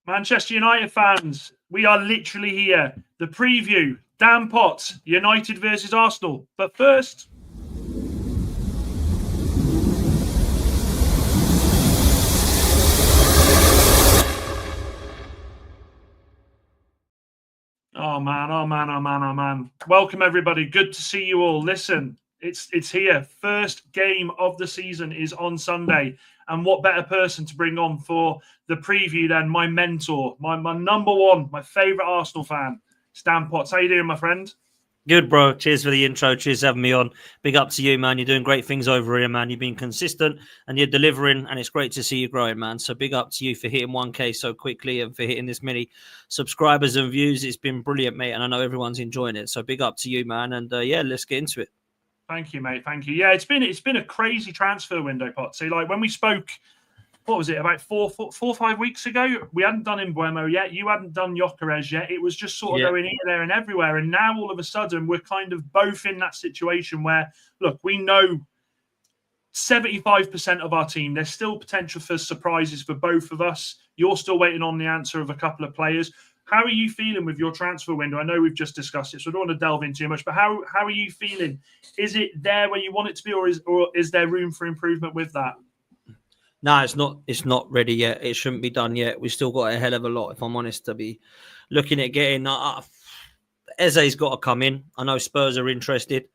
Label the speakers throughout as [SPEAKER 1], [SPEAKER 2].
[SPEAKER 1] Manchester United fans, we are literally here. The preview, Dan Potts, United versus Arsenal. But first... Oh man. Welcome everybody. Good to see you all. Listen, it's here. First game of the season is on Sunday. And what better person to bring on for the preview than my mentor, my number one, my favourite Arsenal fan, Dan Potts. How you doing, my friend?
[SPEAKER 2] Good, bro. Cheers for the intro. Cheers for having me on. Big up to you, man. You're doing great things over here, man. You've been consistent and you're delivering, and it's great to see you growing, man. So big up to you for hitting 1K so quickly and for hitting this many subscribers and views. It's been brilliant, mate, and I know everyone's enjoying it. So big up to you, man. And yeah, let's get into it.
[SPEAKER 1] Thank you, mate. Thank you. Yeah, it's been a crazy transfer window, Potsy. Like when we spoke, what was it, about four or 5 weeks ago? We hadn't done Mbeumo yet. You hadn't done Gyökeres yet. It was just sort of going here, there, and everywhere. And now all of a sudden, we're kind of both in that situation where, look, we know 75% of our team. There's still potential for surprises for both of us. You're still waiting on the answer of a couple of players. How are you feeling with your transfer window? I know we've just discussed it, so I don't want to delve into too much, but how are you feeling? Is it there where you want it to be, or is there room for improvement with that?
[SPEAKER 2] No, it's not ready yet. It shouldn't be done yet. We've still got a hell of a lot, if I'm honest, to be looking at getting. Eze's got to come in. I know Spurs are interested.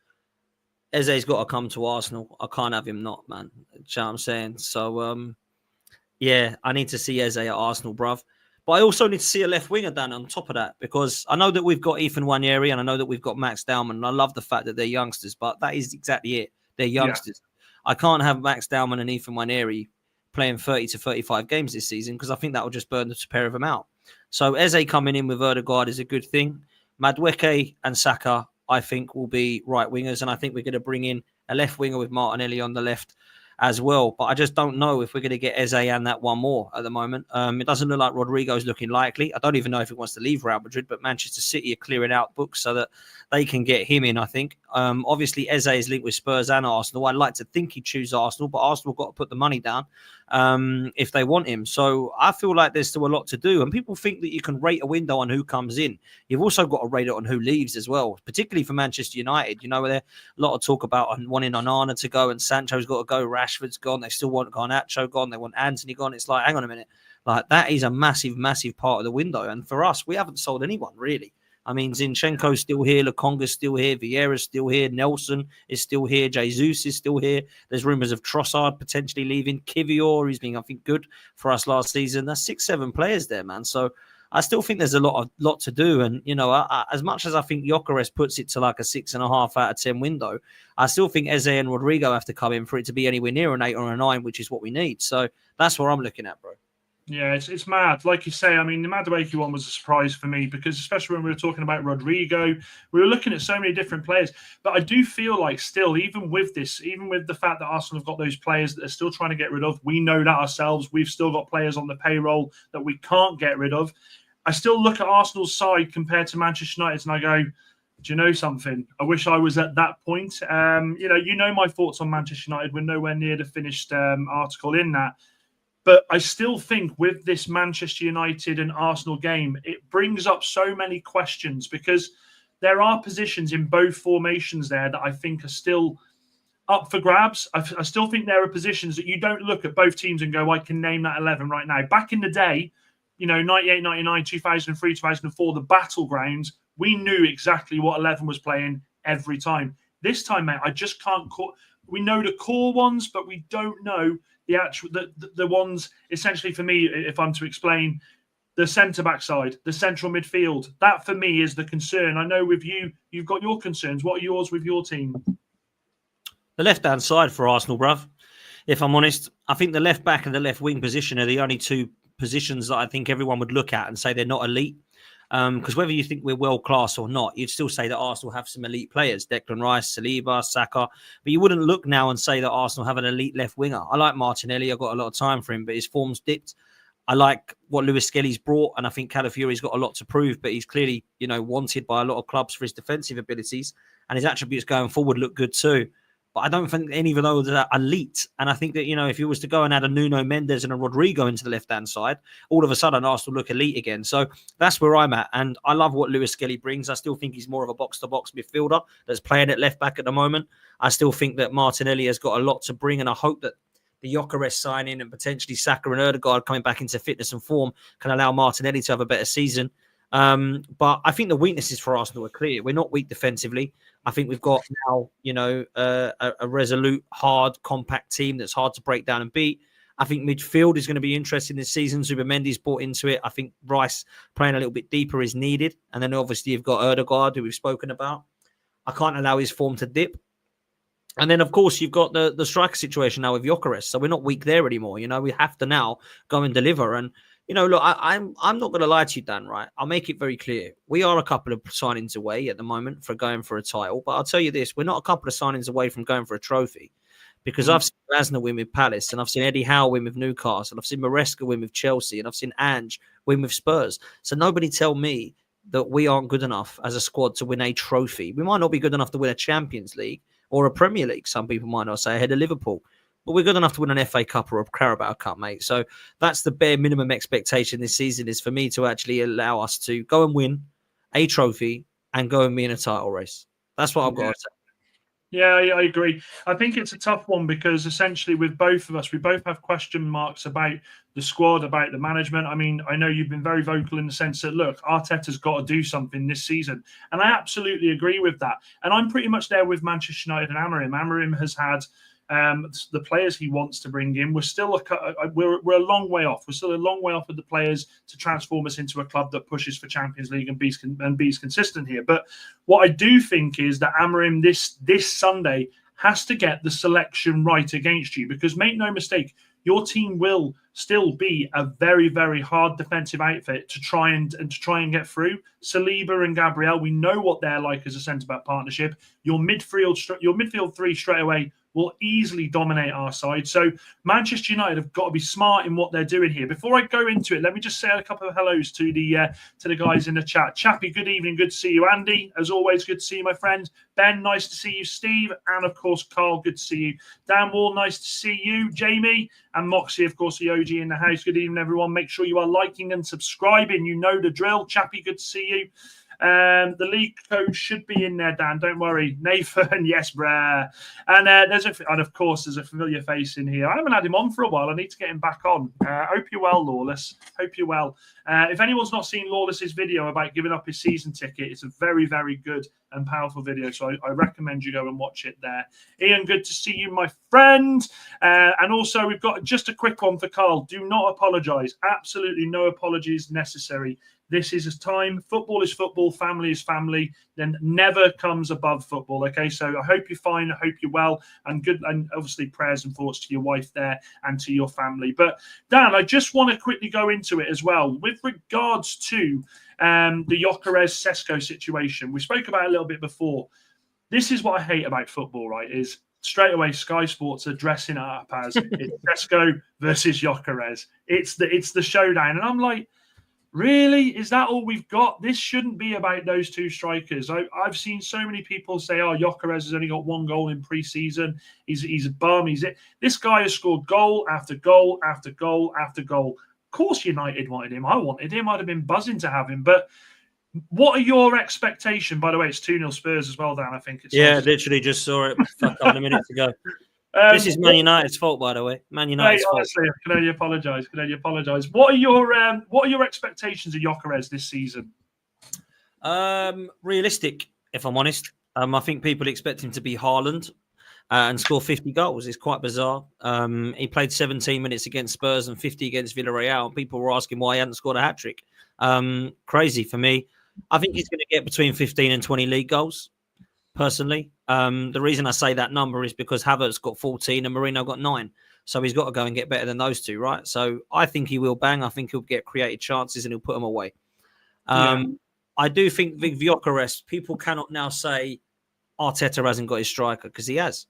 [SPEAKER 2] Eze's got to come to Arsenal. I can't have him not, man. Do you know what I'm saying? So, yeah, I need to see Eze at Arsenal, bruv. But I also need to see a left winger, Dan, on top of that, because I know that we've got Ethan Nwaneri and I know that we've got Max Dowman. And I love the fact that they're youngsters, but that is exactly it. They're youngsters. Yeah. I can't have Max Dowman and Ethan Nwaneri playing 30 to 35 games this season because I think that will just burn the pair of them out. So Eze coming in with Odegaard is a good thing. Madueke and Saka, I think, will be right wingers, and I think we're going to bring in a left winger with Martinelli on the left as well. But I just don't know if we're going to get Eze and that one more at the moment. It doesn't look like Rodrigo's looking likely. I don't even know if he wants to leave Real Madrid, but Manchester City are clearing out books so that they can get him in, I think. Obviously, Eze is linked with Spurs and Arsenal. I'd like to think he'd choose Arsenal, but Arsenal got to put the money down if they want him. So I feel like there's still a lot to do. And people think that you can rate a window on who comes in. You've also got to rate it on who leaves as well, particularly for Manchester United. You know, there's a lot of talk about wanting Onana to go and Sancho's got to go, Rashford's gone. They still want Garnacho gone. They want Anthony gone. It's like, hang on a minute. Like, that is a massive, massive part of the window. And for us, we haven't sold anyone, really. I mean, Zinchenko's still here, Lokonga's still here, Vieira's still here, Nelson is still here, Jesus is still here. There's rumours of Trossard potentially leaving, Kivior, who's been, I think, good for us last season. There's 6-7 players there, man. So I still think there's a lot to do. And, you know, as much as I think Gyökeres puts it to like a 6.5 out of 10 window, I still think Eze and Rodrigo have to come in for it to be anywhere near an 8 or a 9, which is what we need. So that's where I'm looking at, bro.
[SPEAKER 1] Yeah, it's mad. Like you say, I mean, the Madueke one was a surprise for me because especially when we were talking about Rodrigo, we were looking at so many different players. But I do feel like still, even with the fact that Arsenal have got those players that they're still trying to get rid of, we know that ourselves. We've still got players on the payroll that we can't get rid of. I still look at Arsenal's side compared to Manchester United and I go, do you know something? I wish I was at that point. You know my thoughts on Manchester United. We're nowhere near the finished article in that. But I still think with this Manchester United and Arsenal game, it brings up so many questions because there are positions in both formations there that I think are still up for grabs. I still think there are positions that you don't look at both teams and go, I can name that 11 right now. Back in the day, 98, 99, 2003, 2004, the battlegrounds, we knew exactly what 11 was playing every time. This time, mate, I just can't call. We know the core ones, but we don't know the actual the ones essentially for me, if I'm to explain, the centre-back side, the central midfield. That for me is the concern. I know with you, you've got your concerns. What are yours with your team?
[SPEAKER 2] The left-hand side for Arsenal, bruv. If I'm honest, I think the left-back and the left-wing position are the only two positions that I think everyone would look at and say they're not elite. Because whether you think we're world-class or not, you'd still say that Arsenal have some elite players. Declan Rice, Saliba, Saka. But you wouldn't look now and say that Arsenal have an elite left winger. I like Martinelli. I've got a lot of time for him, but his form's dipped. I like what Lewis Skelly's brought, and I think Calafiori's got a lot to prove, but he's clearly, wanted by a lot of clubs for his defensive abilities, and his attributes going forward look good too. but I don't think any of those are elite. And I think that, if you was to go and add a Nuno Mendes and a Rodrigo into the left-hand side, all of a sudden Arsenal look elite again. So that's where I'm at. And I love what Lewis Skelly brings. I still think he's more of a box-to-box midfielder that's playing at left-back at the moment. I still think that Martinelli has got a lot to bring, and I hope that the Gyökeres signing and potentially Saka and Ødegaard coming back into fitness and form can allow Martinelli to have a better season. But I think the weaknesses for Arsenal are clear. We're not weak defensively. I think we've got now, a resolute, hard, compact team that's hard to break down and beat. I think midfield is going to be interesting this season. Zubimendi's brought into it. I think Rice playing a little bit deeper is needed. And then obviously you've got Ødegaard, who we've spoken about. I can't allow his form to dip. And then, of course, you've got the striker situation now with Gyökeres. So we're not weak there anymore. We have to now go and deliver. And, look, I'm not going to lie to you, Dan, right? I'll make it very clear. We are a couple of signings away at the moment for going for a title. But I'll tell you this, we're not a couple of signings away from going for a trophy. Because I've seen Lasner win with Palace, and I've seen Eddie Howe win with Newcastle, and I've seen Maresca win with Chelsea, and I've seen Ange win with Spurs. So nobody tell me that we aren't good enough as a squad to win a trophy. We might not be good enough to win a Champions League or a Premier League, some people might not say, ahead of Liverpool. But we're good enough to win an FA Cup or a Carabao Cup, mate. So that's the bare minimum expectation this season, is for me to actually allow us to go and win a trophy and go and be in a title race. That's what I've got to say.
[SPEAKER 1] Yeah, I agree. I think it's a tough one because essentially with both of us, we both have question marks about the squad, about the management. I mean, I know you've been very vocal in the sense that, look, Arteta's got to do something this season. And I absolutely agree with that. And I'm pretty much there with Manchester United and Amorim. Amorim has had the players he wants to bring in. We're still we're a long way off. We're still a long way off with the players to transform us into a club that pushes for Champions League and be's consistent here. But what I do think is that Amorim this Sunday has to get the selection right against you, because make no mistake, your team will still be a very, very hard defensive outfit to try and get through. Saliba and Gabriel, we know what they're like as a centre-back partnership. Your midfield three straight away will easily dominate our side. So Manchester United have got to be smart in what they're doing here. Before I go into it, let me just say a couple of hellos to the guys in the chat. Chappie, good evening. Good to see you. Andy, as always, good to see you, my friend. Ben, nice to see you. Steve, and of course, Carl, good to see you. Dan Wall, nice to see you. Jamie and Moxie, of course, the OG in the house. Good evening, everyone. Make sure you are liking and subscribing. You know the drill. Chappie, good to see you. The league code should be in there, Dan. Don't worry. Nathan, yes, bruh. And of course, there's a familiar face in here. I haven't had him on for a while. I need to get him back on. Hope you're well, Lawless. Hope you're well. If anyone's not seen Lawless's video about giving up his season ticket, it's a very, very good and powerful video. So I recommend you go and watch it there. Ian, good to see you, my friend. And also, we've got just a quick one for Carl. Do not apologise. Absolutely no apologies necessary. This is a time. Football is football. Family is family. Then never comes above football. Okay, so I hope you're fine. I hope you're well, and good. And obviously, prayers and thoughts to your wife there and to your family. But Dan, I just want to quickly go into it as well with regards to the Gyökeres Cesco situation. We spoke about it a little bit before. This is what I hate about football. Right? Is straight away Sky Sports are dressing it up as it's Cesco versus Gyökeres. It's the showdown, and I'm like, really? Is that all we've got? This shouldn't be about those two strikers. I've seen so many people say, oh, Gyökeres has only got one goal in pre-season. He's a bum. This guy has scored goal after goal after goal after goal. Of course United wanted him. I wanted him. I'd have been buzzing to have him. But what are your expectations? By the way, it's 2-0 Spurs as well, Dan. I think it's
[SPEAKER 2] literally just saw it a couple of minutes ago. This is Man United's fault, by the way. Man United's fault.
[SPEAKER 1] Honestly, I can only apologise. What are your expectations of Gyökeres this season?
[SPEAKER 2] Realistic, if I'm honest. I think people expect him to be Haaland and score 50 goals. It's quite bizarre. He played 17 minutes against Spurs and 50 against Villarreal, and people were asking why he hadn't scored a hat-trick. Crazy for me. I think he's going to get between 15 and 20 league goals, personally. The reason I say that number is because Havertz got 14 and Mourinho got 9. So he's got to go and get better than those two, right? So I think he will bang. I think he'll get created chances and he'll put them away. I do think with Gyökeres, people cannot now say Arteta hasn't got his striker, because he has,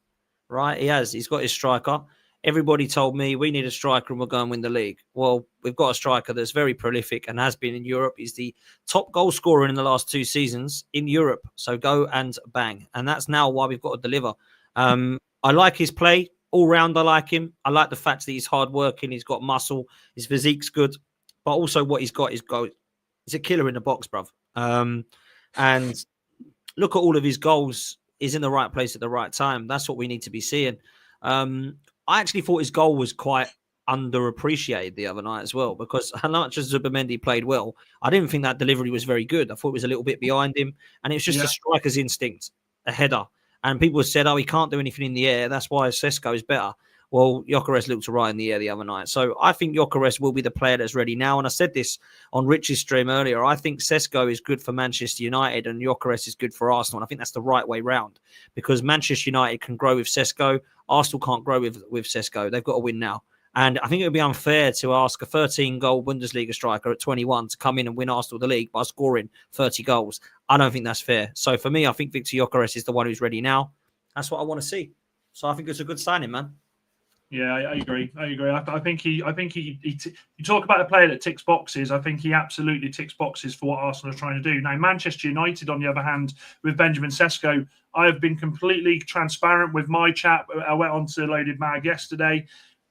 [SPEAKER 2] right? He has. He's got his striker. Everybody told me we need a striker and we'll go and win the league. Well, we've got a striker that's very prolific and has been in Europe. He's the top goal scorer in the last 2 seasons in Europe. So go and bang. And that's now why we've got to deliver. I like his play. All round, I like him. I like the fact that he's hardworking. He's got muscle. His physique's good. But also what he's got is he's a killer in the box, bruv. And look at all of his goals. He's in the right place at the right time. That's what we need to be seeing. I actually thought his goal was quite underappreciated the other night as well, because how much as Zubimendi played well, I didn't think that delivery was very good. I thought it was a little bit behind him, and it was just a striker's instinct, a header. And people said, oh, he can't do anything in the air. That's why Cesco is better. Well, Gyökeres looked right in the air the other night. So I think Gyökeres will be the player that's ready now. And I said this on Rich's stream earlier. I think Cesco is good for Manchester United and Gyökeres is good for Arsenal. And I think that's the right way round, because Manchester United can grow with Cesco. Arsenal can't grow with Cesco. They've got to win now. And I think it would be unfair to ask a 13-goal Bundesliga striker at 21 to come in and win Arsenal the league by scoring 30 goals. I don't think that's fair. So for me, I think Victor Gyökeres is the one who's ready now. That's what I want to see. So I think it's a good signing, man.
[SPEAKER 1] Yeah, I agree. I think he you talk about a player that ticks boxes. I think he absolutely ticks boxes for what Arsenal are trying to do. Now, Manchester United, on the other hand, with Benjamin Cesco, I have been completely transparent with my chat. I went on to Loaded Mag yesterday.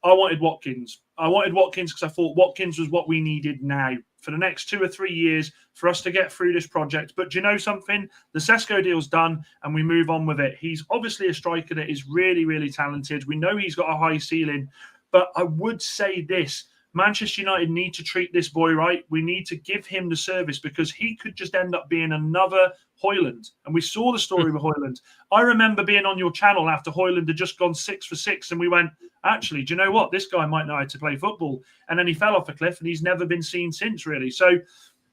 [SPEAKER 1] I wanted Watkins. Because I thought Watkins was what we needed now for the next 2 or 3 years for us to get through this project. But do you know something? The Cesco deal's done and we move on with it. He's obviously a striker that is really, really talented. We know he's got a high ceiling. But I would say this. Manchester United need to treat this boy right. We need to give him the service, because he could just end up being another Højlund. And we saw the story with Højlund. I remember being on your channel after Højlund had just gone 6 for 6, and we went, actually, do you know what? This guy might know how to play football. And then he fell off a cliff and he's never been seen since, really. So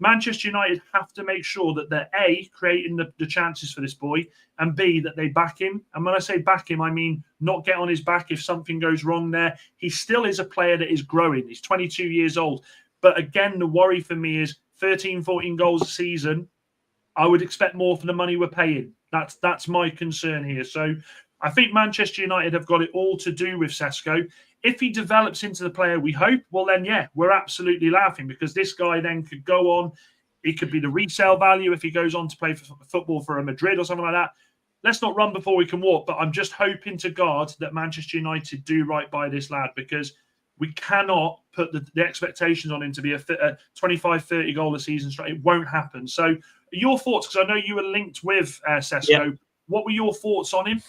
[SPEAKER 1] Manchester United have to make sure that they're A, creating the chances for this boy, and B, that they back him. And when I say back him, I mean not get on his back if something goes wrong there. He still is a player that is growing. He's 22 years old. But again, the worry for me is 13, 14 goals a season. I would expect more for the money we're paying. That's my concern here. So I think Manchester United have got it all to do with Cesco. If he develops into the player we hope, well then, yeah, we're absolutely laughing, because this guy then could go on. It could be the resale value if he goes on to play for football for a Madrid or something like that. Let's not run before we can walk, but I'm just hoping to God that Manchester United do right by this lad, because we cannot put the expectations on him to be a 25, 30 goal a season. It won't happen. So your thoughts, because I know you were linked with Cesco. Yeah. What were your thoughts on him?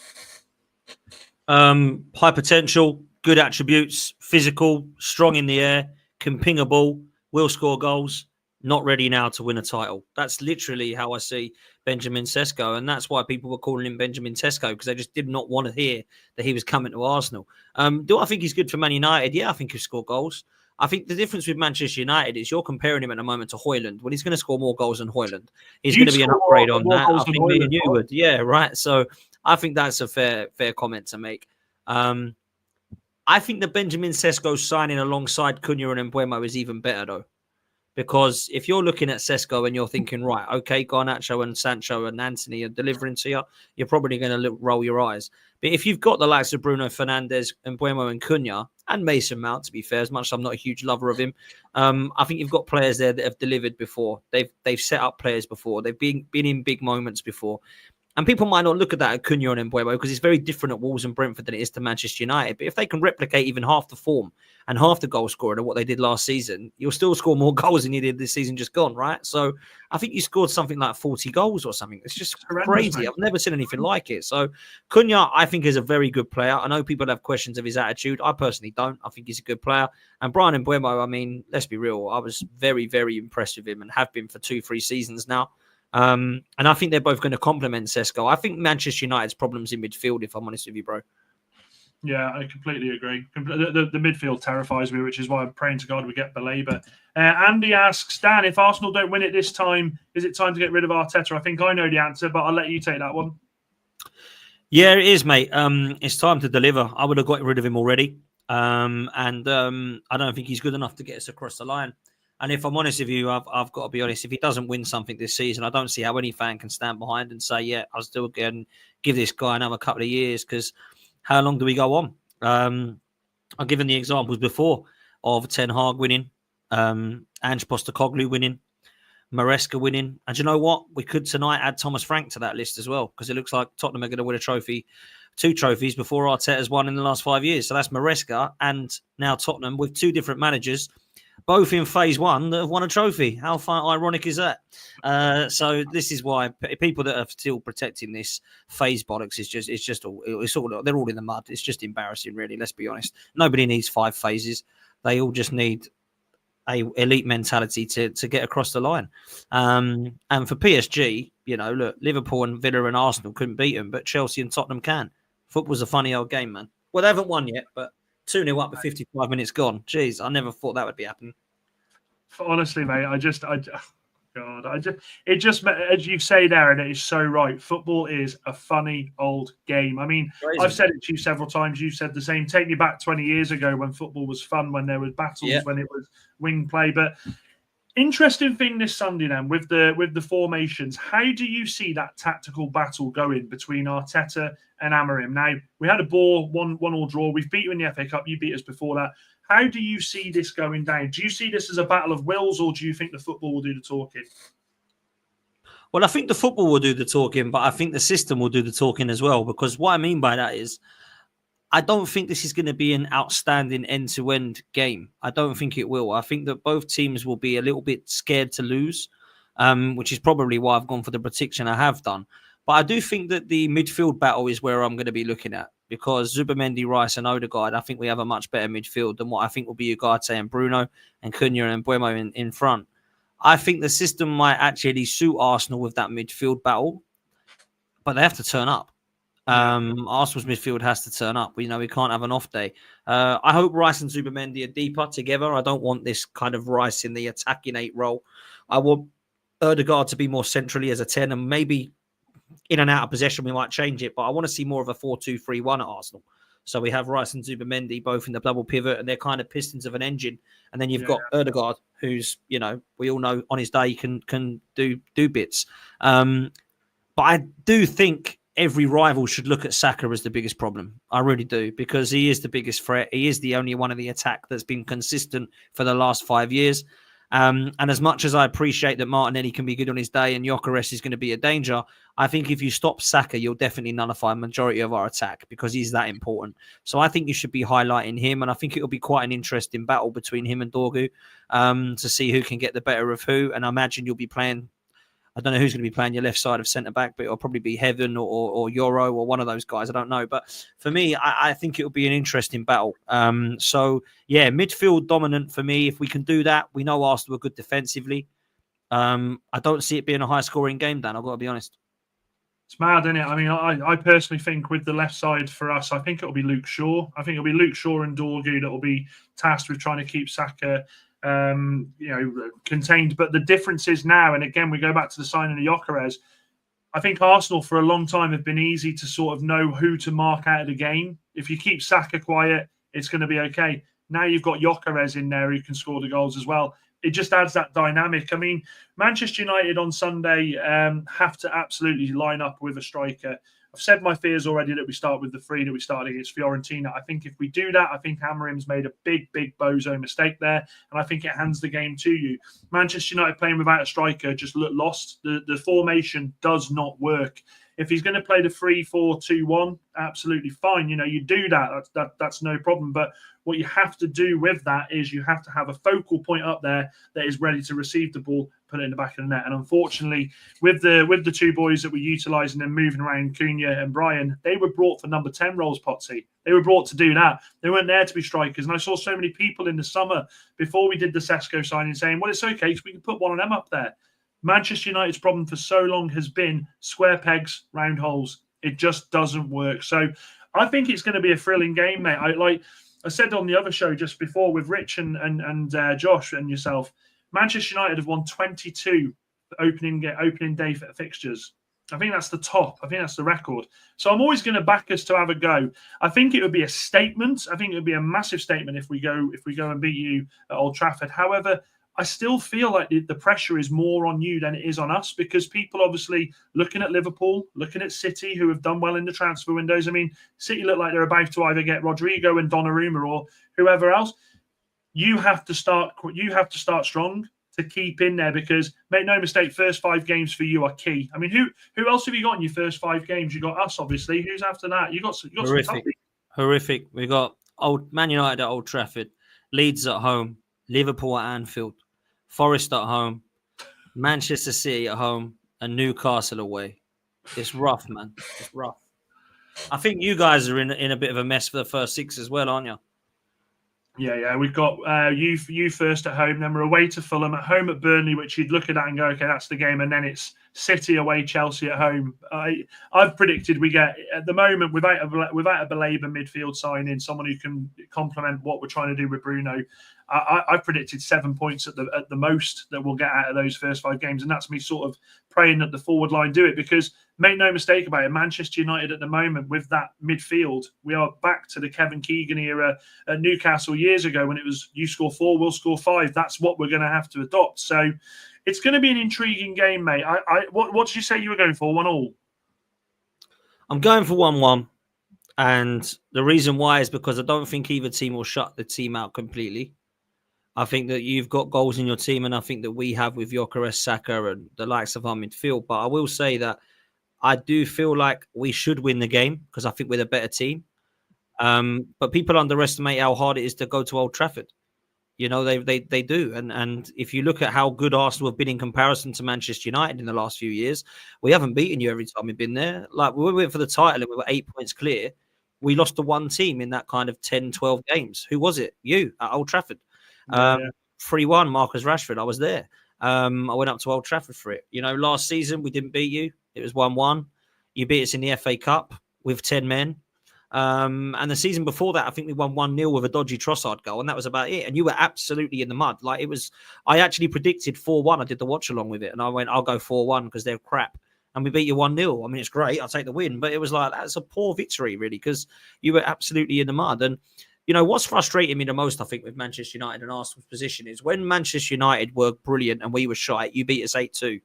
[SPEAKER 2] High potential, good attributes, physical, strong in the air, can ping a ball, will score goals, not ready now to win a title. That's literally how I see Benjamin Cesco, and that's why people were calling him Benjamin Cesco, because they just did not want to hear that he was coming to Arsenal. Do I think he's good for Man United? Yeah, I think he'll score goals. I think the difference with Manchester United is you're comparing him at the moment to Højlund. Well, he's going to score more goals than Højlund. He's going to be an upgrade on that. I think me and you would. Yeah, right. So I think that's a fair comment to make. I think the Benjamin Cesco signing alongside Cunha and Mbeumo is even better, though. Because if you're looking at Cesco and you're thinking, right, okay, Garnacho and Sancho and Antony are delivering to you, you're probably going to roll your eyes. But if you've got the likes of Bruno Fernandes and Mbeumo and Cunha and Mason Mount, to be fair, as much as I'm not a huge lover of him, I think you've got players there that have delivered before. They've set up players before. They've been in big moments before. And people might not look at that at Cunha and Mbeumo because it's very different at Wolves and Brentford than it is to Manchester United. But if they can replicate even half the form and half the goal scoring of what they did last season, you'll still score more goals than you did this season just gone, right? So I think you scored something like 40 goals or something. It's just crazy. Mate. I've never seen anything like it. So Cunha, I think, is a very good player. I know people have questions of his attitude. I personally don't. I think he's a good player. And Brian Mbeumo, I mean, let's be real. I was very, very impressed with him and have been for 2-3 seasons now. And I think they're both going to complement Cesco. I think Manchester United's problems in midfield, if I'm honest with you, bro.
[SPEAKER 1] Yeah, I completely agree. The midfield terrifies me, which is why I'm praying to God we get Baleba. Andy asks, Dan, if Arsenal don't win it this time, is it time to get rid of Arteta? I think I know the answer, but I'll let you take that one.
[SPEAKER 2] Yeah, it is, mate. It's time to deliver. I would have got rid of him already. I don't think he's good enough to get us across the line. And if I'm honest with you, I've got to be honest. If he doesn't win something this season, I don't see how any fan can stand behind and say, yeah, I'll still give this guy another couple of years, because how long do we go on? I've given the examples before of Ten Hag winning, Ange Postecoglou winning, Maresca winning. And you know what? We could tonight add Thomas Frank to that list as well, because it looks like Tottenham are going to win a trophy 2 trophies before Arteta's won in the last 5 years. So that's Maresca and now Tottenham with 2 different managers, both in phase 1 that have won a trophy. How ironic is that? So this is why people that are still protecting this phase bollocks they're all in the mud. It's just embarrassing, really. Let's be honest. Nobody needs 5 phases. They all just need a elite mentality to get across the line. And for PSG, look, Liverpool and Villa and Arsenal couldn't beat them, but Chelsea and Tottenham can. Football's a funny old game, man. Well, they haven't won yet, but 2-0 up with 55 minutes gone. Jeez, I never thought that would be happening.
[SPEAKER 1] Honestly, mate, it just, as you say there, and it is so right. Football is a funny old game. I mean, crazy. I've said it to you several times. You've said the same. Take me back 20 years ago when football was fun, when there was battles, when it was wing play. But interesting thing this Sunday then with the formations. How do you see that tactical battle going between Arteta and Amorim? Now, we had a one all draw. We've beat you in the FA Cup. You beat us before that. How do you see this going down? Do you see this as a battle of wills, or do you think the football will do the talking?
[SPEAKER 2] Well, I think the football will do the talking, but I think the system will do the talking as well. Because what I mean by that is, I don't think this is going to be an outstanding end-to-end game. I don't think it will. I think that both teams will be a little bit scared to lose, which is probably why I've gone for the prediction I have done. But I do think that the midfield battle is where I'm going to be looking at, because Zubimendi, Rice and Odegaard, I think we have a much better midfield than what I think will be Ugarte and Bruno and Cunha and Mbeumo in front. I think the system might actually suit Arsenal with that midfield battle, but they have to turn up. Arsenal's midfield has to turn up. We can't have an off day. I hope Rice and Zubimendi are deeper together. I don't want this kind of Rice in the attacking 8 role. I want Odegaard to be more centrally as a 10, and maybe in and out of possession we might change it, but I want to see more of a 4-2-3-1 at Arsenal. So we have Rice and Zubimendi both in the double pivot, and they're kind of pistons of an engine. And then you've got Odegaard, who's, we all know on his day can do bits. But I do think every rival should look at Saka as the biggest problem. I really do, because he is the biggest threat. He is the only one of the attack that's been consistent for the last 5 years. And as much as I appreciate that Martinelli can be good on his day and Gyökeres is going to be a danger, I think if you stop Saka, you'll definitely nullify a majority of our attack, because he's that important. So I think you should be highlighting him, and I think it'll be quite an interesting battle between him and Dorgu to see who can get the better of who. And I imagine you'll be playing, I don't know who's going to be playing your left side of centre-back, but it'll probably be Heaven or Euro or one of those guys. I don't know. But for me, I think it'll be an interesting battle. Midfield dominant for me. If we can do that, we know Arsenal are good defensively. I don't see it being a high-scoring game, Dan. I've got to be honest.
[SPEAKER 1] It's mad, isn't it? I mean, I personally think with the left side for us, I think it'll be Luke Shaw. I think it'll be Luke Shaw and Dorgu that will be tasked with trying to keep Saka contained. But the difference is now, and again, we go back to the signing of Gyökeres. I think Arsenal for a long time have been easy to sort of know who to mark out of the game. If you keep Saka quiet, it's going to be okay. Now you've got Gyökeres in there who can score the goals as well. It just adds that dynamic. I mean, Manchester United on Sunday have to absolutely line up with a striker. I've said my fears already that we start with the 3 that we started against Fiorentina. I think if we do that, I think Amorim's made a big bozo mistake there, and I think it hands the game to you. Manchester United playing without a striker just look lost. The formation does not work. If he's going to play the 3-4-2-1, absolutely fine. You do that. That's no problem. But what you have to do with that is you have to have a focal point up there that is ready to receive the ball, put it in the back of the net. And unfortunately, with the 2 boys that we're utilising and moving around, Cunha and Brian, they were brought for number 10 roles, Potsy. They were brought to do that. They weren't there to be strikers. And I saw so many people in the summer before we did the Cesco signing saying, well, it's okay because we can put one of them up there. Manchester United's problem for so long has been square pegs, round holes. It just doesn't work. So I think it's going to be a thrilling game, mate. I said on the other show just before with Rich and Josh and yourself, Manchester United have won 22 opening day fixtures. I think that's the top. I think that's the record. So I'm always going to back us to have a go. I think it would be a statement. I think it would be a massive statement if we go and beat you at Old Trafford. However, I still feel like the pressure is more on you than it is on us, because people obviously looking at Liverpool, looking at City, who have done well in the transfer windows. I mean, City look like they're about to either get Rodrigo and Donnarumma or whoever else. You have to start strong. to keep in there, because make no mistake, first 5 games for you are key. I mean, who else have you got in your first 5 games? You got us, obviously. Who's after that? You got some
[SPEAKER 2] Horrific. We got Man United at Old Trafford, Leeds at home, Liverpool at Anfield, Forest at home, Manchester City at home, and Newcastle away. It's rough, man. It's rough. I think you guys are in a bit of a mess for the first 6 as well, aren't you?
[SPEAKER 1] Yeah. We've got you first at home, then we're away to Fulham, at home at Burnley, which you'd look at that and go, okay, that's the game, and then it's City away, Chelsea at home. I've predicted we get, at the moment, without a belabor midfield signing, someone who can complement what we're trying to do with Bruno. I've predicted 7 points at the most that we'll get out of those first 5 games, and that's me sort of praying that the forward line do it, because make no mistake about it, Manchester United at the moment with that midfield, we are back to the Kevin Keegan era at Newcastle years ago when it was you score 4, we'll score 5. That's what we're going to have to adopt. So it's going to be an intriguing game, mate. What did you say you were going for? 1-1?
[SPEAKER 2] I'm going for 1-1. And the reason why is because I don't think either team will shut the team out completely. I think that you've got goals in your team, and I think that we have with Gyökeres, Saka, and the likes of our midfield. But I will say that I do feel like we should win the game because I think we're the better team. But people underestimate how hard it is to go to Old Trafford. You know, they do. And if you look at how good Arsenal have been in comparison to Manchester United in the last few years, we haven't beaten you every time we've been there. Like, when we went for the title and we were 8 points clear, we lost to one team in that kind of 10, 12 games. Who was it? You, at Old Trafford. 3-1, Marcus Rashford. I was there. I went up to Old Trafford for it. You know, last season, we didn't beat you. It was 1-1. You beat us in the FA Cup with 10 men. And the season before that, I think we won 1-0 with a dodgy Trossard goal, and that was about it. And you were absolutely in the mud. Like, it was, I actually predicted 4-1. I did the watch along with it, and I went, I'll go 4-1 because they're crap. And we beat you 1-0. I mean, it's great. I'll take the win. But it was like, that's a poor victory, really, because you were absolutely in the mud. And, you know, what's frustrating me the most, I think, with Manchester United and Arsenal's position is when Manchester United were brilliant and we were shite, you beat us 8-2.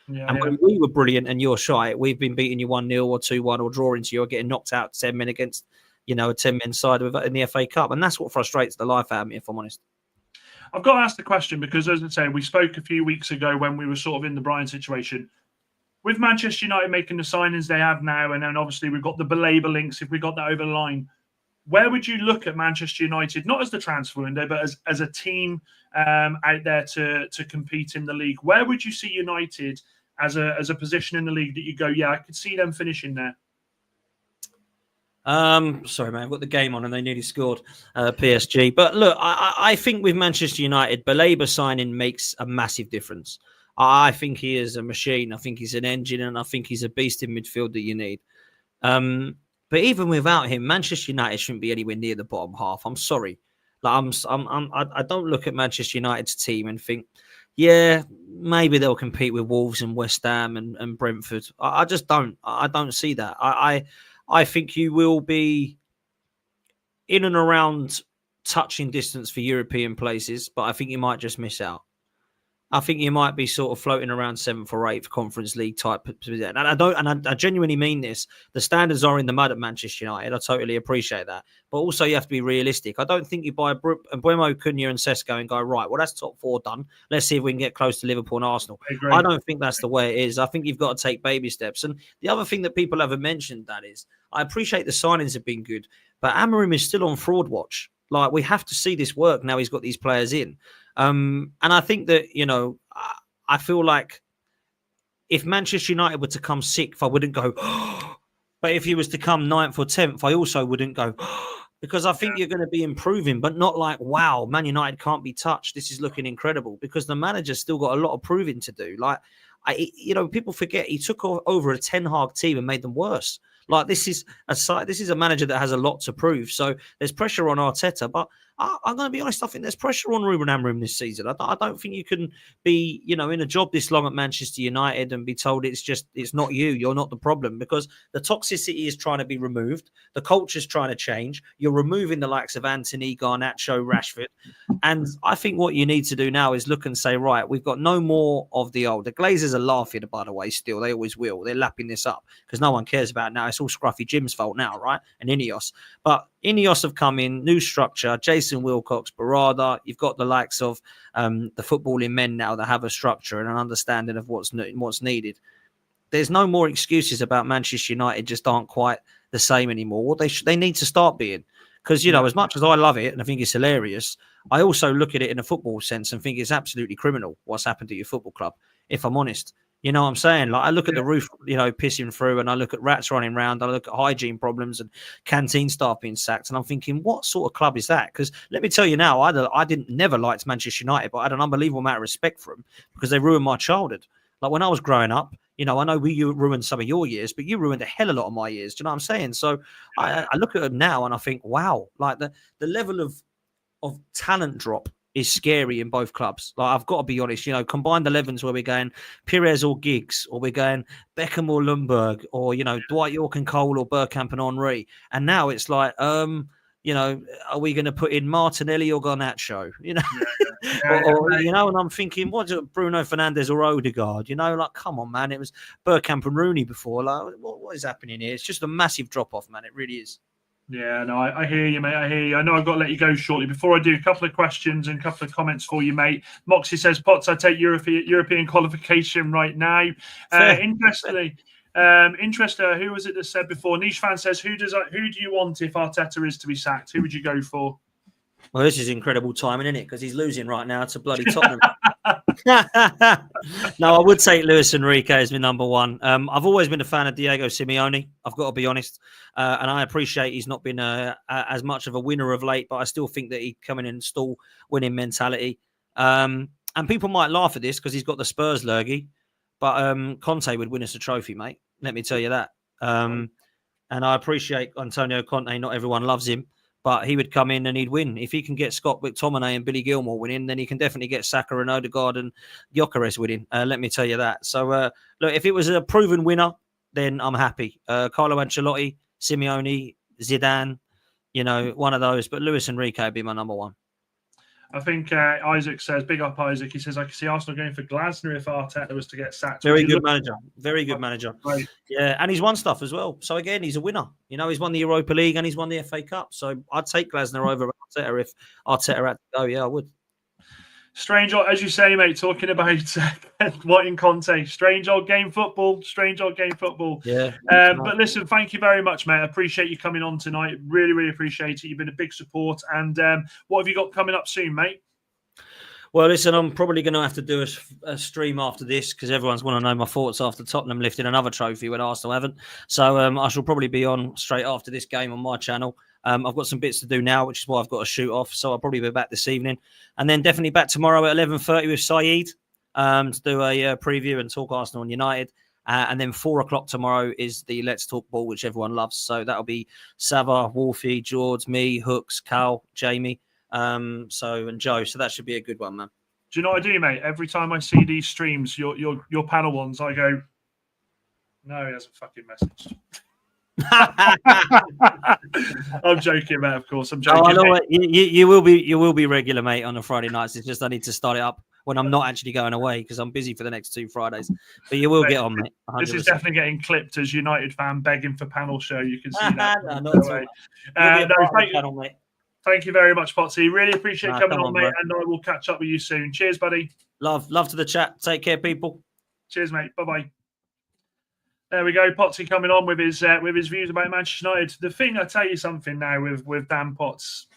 [SPEAKER 2] And when we were brilliant and you're shite, we've been beating you 1-0 or 2-1 or drawing to you or getting knocked out 10 men against, you know, a 10-men side in the FA Cup. And that's what frustrates the life out of me, if I'm honest.
[SPEAKER 1] I've got to ask the question because, as I say, we spoke a few weeks ago when we were sort of in the Brian situation. With Manchester United making the signings they have now, and then obviously we've got the belabor links, if we got that over the line, where would you look at Manchester United, not as the transfer window, but as a team out there to compete in the league? Where would you see United as a position in the league that you go, yeah, I could see them finishing there?
[SPEAKER 2] Sorry, man, I've got the game on and they nearly scored PSG. But look, I think with Manchester United, Baleba signing makes a massive difference. I think he is a machine. I think he's an engine, and I think he's a beast in midfield that you need. But even without him, Manchester United shouldn't be anywhere near the bottom half. I'm sorry. Like, I don't look at Manchester United's team and think, yeah, maybe they'll compete with Wolves and West Ham and Brentford. I just don't. I don't see that. I think you will be in and around touching distance for European places, but I think you might just miss out. I think you might be sort of floating around 7th or 8th Conference League type. And I genuinely mean this. The standards are in the mud at Manchester United. I totally appreciate that. But also you have to be realistic. I don't think you buy Mbeumo, Cunha and Cesco and go, right, well, that's top 4 done. Let's see if we can get close to Liverpool and Arsenal. I don't think that's the way it is. I think you've got to take baby steps. And the other thing that people haven't mentioned, that is, I appreciate the signings have been good, but Amorim is still on fraud watch. Like, we have to see this work now he's got these players in. And I think that, you know, I feel like if Manchester United were to come 6th, I wouldn't go, but if he was to come 9th or 10th, I also wouldn't go, because I think you're going to be improving, but not like, wow, Man United can't be touched. This is looking incredible, because the manager's still got a lot of proving to do. Like, you know, people forget he took over a Ten Hag team and made them worse. Like, this is a manager that has a lot to prove. So there's pressure on Arteta, but I'm going to be honest. I think there's pressure on Ruben Amorim this season. I don't think you can be, you know, in a job this long at Manchester United and be told it's not you. You're not the problem, because the toxicity is trying to be removed. The culture's trying to change. You're removing the likes of Anthony, Garnacho, Rashford. And I think what you need to do now is look and say, right, we've got no more of the old. The Glazers are laughing, by the way, still. They always will. They're lapping this up because no one cares about it now. It's all Scruffy Jim's fault now, right? And Ineos. But Ineos have come in, new structure. Jay Mason, Wilcox, Barada. You've got the likes of the footballing men now that have a structure and an understanding of what's needed. There's no more excuses about Manchester United just aren't quite the same anymore. What they need to start being. Because, as much as I love it and I think it's hilarious, I also look at it in a football sense and think it's absolutely criminal what's happened to your football club, if I'm honest. You know what I'm saying? Like, I look at the roof, pissing through, and I look at rats running around. I look at hygiene problems and canteen staff being sacked. And I'm thinking, what sort of club is that? Because let me tell you now, I never liked Manchester United, but I had an unbelievable amount of respect for them because they ruined my childhood. Like, when I was growing up, I know you ruined some of your years, but you ruined a hell of a lot of my years. Do you know what I'm saying? So I look at them now and I think, wow, like the level of talent drop is scary in both clubs. Like, I've got to be honest, combined 11s where we're going Pires or Giggs, or we're going Beckham or Lundberg, or, Dwight York and Cole or Bergkamp and Henry. And now it's like, are we going to put in Martinelli or Garnacho? And I'm thinking, what's it, Bruno Fernandes or Odegaard? Like, come on, man. It was Bergkamp and Rooney before. Like, what is happening here? It's just a massive drop-off, man. It really is.
[SPEAKER 1] Yeah, no, I hear you, mate. I hear you. I know I've got to let you go shortly. Before I do, a couple of questions and a couple of comments for you, mate. Moxie says, Potts, I take European qualification right now. Interestingly, who was it that said before? Niche fan says, who do you want if Arteta is to be sacked? Who would you go for?
[SPEAKER 2] Well, this is incredible timing, isn't it? Because he's losing right now to bloody Tottenham. No, I would take Luis Enrique as my number one. I've always been a fan of Diego Simeone. I've got to be honest. And I appreciate he's not been as much of a winner of late, but I still think that he come in and install winning mentality. And people might laugh at this because he's got the Spurs lurgy, but Conte would win us a trophy, mate. Let me tell you that. And I appreciate Antonio Conte. Not everyone loves him, but he would come in and he'd win. If he can get Scott McTominay and Billy Gilmore winning, then he can definitely get Saka and Odegaard and Gyökeres winning. Let me tell you that. So, look, if it was a proven winner, then I'm happy. Carlo Ancelotti, Simeone, Zidane, one of those. But Luis Enrique would be my number one.
[SPEAKER 1] I think Isaac says, big up Isaac. He says, I can see Arsenal going for Glasner if Arteta was to get sacked.
[SPEAKER 2] Very good manager. Very good manager.
[SPEAKER 1] Right.
[SPEAKER 2] Yeah, and he's won stuff as well. So again, he's a winner. He's won the Europa League and he's won the FA Cup. So I'd take Glasner over Arteta if Arteta had to go. Yeah, I would.
[SPEAKER 1] Strange, as you say, mate, talking about what in Conte. Strange old game football.
[SPEAKER 2] Yeah.
[SPEAKER 1] But listen, thank you very much, mate. I appreciate you coming on tonight. Really, really appreciate it. You've been a big support. And what have you got coming up soon, mate?
[SPEAKER 2] Well, listen, I'm probably going to have to do a stream after this because everyone's want to know my thoughts after Tottenham lifting another trophy when Arsenal haven't. So I shall probably be on straight after this game on my channel. I've got some bits to do now, which is why I've got to shoot off. So I'll probably be back this evening. And then definitely back tomorrow at 11:30 with Saeed to do a preview and talk Arsenal and United. And then 4 o'clock tomorrow is the Let's Talk Ball, which everyone loves. So that'll be Sava, Wolfie, George, me, Hooks, Cal, Jamie, and Joe. So that should be a good one, man.
[SPEAKER 1] Do you know what I do, mate? Every time I see these streams, your panel ones, I go, no, he hasn't fucking messaged. I'm joking, mate. Of course, I'm joking.
[SPEAKER 2] Oh, I know what, you will be regular, mate, on the Friday nights. It's just I need to start it up when I'm not actually going away because I'm busy for the next 2 Fridays. But you will get on, mate. 100%.
[SPEAKER 1] This is definitely getting clipped as United fan begging for panel show. You can see that. Thank you very much, Potsy. Really appreciate coming on, mate. Bro. And I will catch up with you soon. Cheers, buddy.
[SPEAKER 2] Love to the chat. Take care, people.
[SPEAKER 1] Cheers, mate. Bye-bye. There we go, Potsy coming on with his views about Manchester United. The thing, I tell you something now with Dan Potts,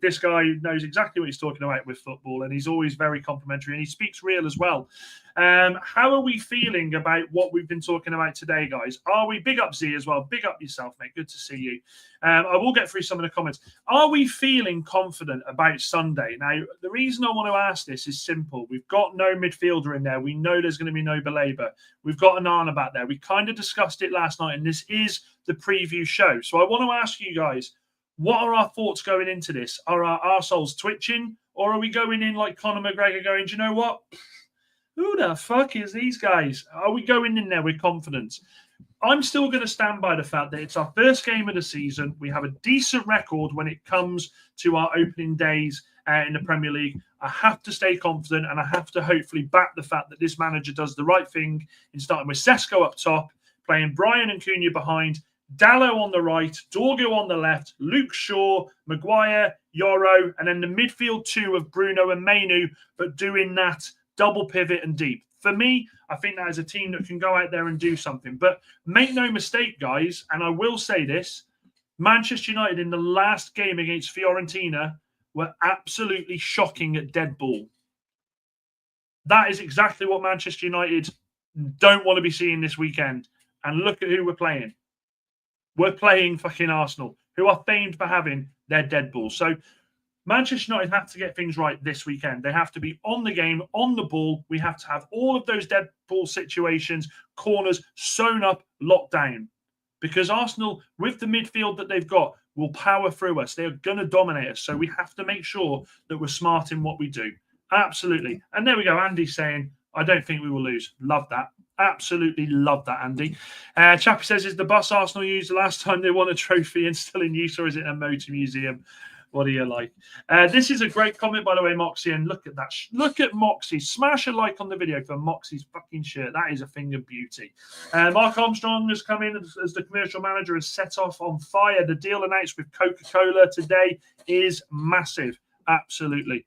[SPEAKER 1] this guy knows exactly what he's talking about with football, and he's always very complimentary, and he speaks real as well. How are we feeling about what we've been talking about today, guys? Are we, big up Z as well, big up yourself, mate, good to see you. I will get through some of the comments. Are we feeling confident about Sunday? Now, the reason I want to ask this is simple. We've got no midfielder in there. We know there's going to be no Baleba. We've got an Anna back there. We kind of discussed it last night, and this is the preview show. So I want to ask you guys, what are our thoughts going into this? Are our arseholes twitching, or are we going in like Conor McGregor going, do you know what? Who the fuck is these guys? Are we going in there with confidence? I'm still going to stand by the fact that it's our first game of the season. We have a decent record when it comes to our opening days in the Premier League. I have to stay confident, and I have to hopefully back the fact that this manager does the right thing in starting with Cesco up top, playing Brian and Cunha behind, Dallo on the right, Dorgo on the left, Luke Shaw, Maguire, Yoro, and then the midfield two of Bruno and Mainu, but doing that double pivot and deep. For me, I think that is a team that can go out there and do something. But make no mistake, guys, and I will say this, Manchester United in the last game against Fiorentina were absolutely shocking at dead ball. That is exactly what Manchester United don't want to be seeing this weekend. And look at who we're playing. We're playing fucking Arsenal, who are famed for having their dead ball. So Manchester United have to get things right this weekend. They have to be on the game, on the ball. We have to have all of those dead ball situations, corners sewn up, locked down. Because Arsenal, with the midfield that they've got, will power through us. They're going to dominate us. So we have to make sure that we're smart in what we do. Absolutely. And there we go. Andy saying, I don't think we will lose. Love that. Absolutely love that, Andy. Chappie says, is the bus Arsenal used the last time they won a trophy and still in use, or is it a motor museum? What do you like? This is a great comment, by the way, Moxie. And look at that. Look at Moxie. Smash a like on the video for Moxie's fucking shirt. That is a thing of beauty. Mark Armstrong has come in as the commercial manager, has set off on fire. The deal announced with Coca-Cola today is massive. Absolutely.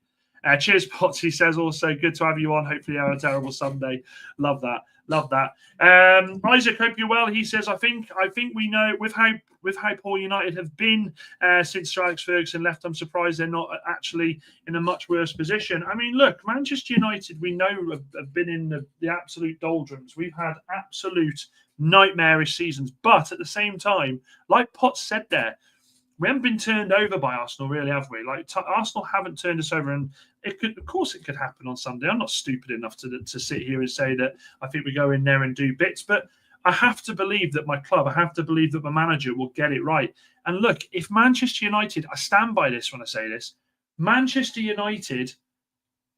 [SPEAKER 1] Cheers, Potts. He says also, good to have you on. Hopefully, you have a terrible Sunday. Love that. Love that. Isaac, hope you're well. He says, I think we know with how poor United have been since Sir Alex Ferguson left. I'm surprised they're not actually in a much worse position. I mean, look, Manchester United, we know have been in the absolute doldrums. We've had absolute nightmarish seasons, but at the same time, like Potts said there, we haven't been turned over by Arsenal, really, have we? Like Arsenal haven't turned us over, and it could, of course, it could happen on Sunday. I'm not stupid enough to sit here and say that I think we go in there and do bits, but I have to believe that my club, I have to believe that my manager will get it right. And look, if Manchester United, I stand by this when I say this, Manchester United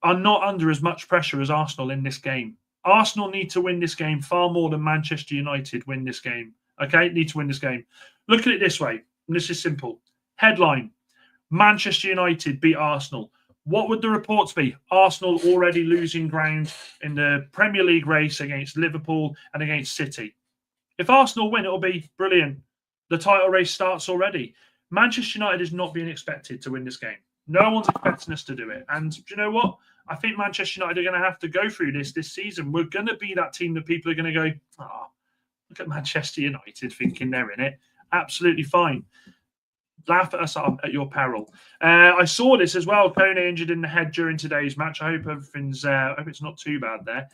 [SPEAKER 1] are not under as much pressure as Arsenal in this game. Arsenal need to win this game far more than Manchester United win this game. Okay, need to win this game. Look at it this way. And this is simple. Headline, Manchester United beat Arsenal. What would the reports be? Arsenal already losing ground in the Premier League race against Liverpool and against City. If Arsenal win, it'll be brilliant. The title race starts already. Manchester United is not being expected to win this game. No one's expecting us to do it. And do you know what? I think Manchester United are going to have to go through this season. We're going to be that team that people are going to go, look at Manchester United thinking they're in it. Absolutely fine. Laugh at us at your peril. I saw this as well. Kone injured in the head during today's match. I hope everything's. I hope it's not too bad there.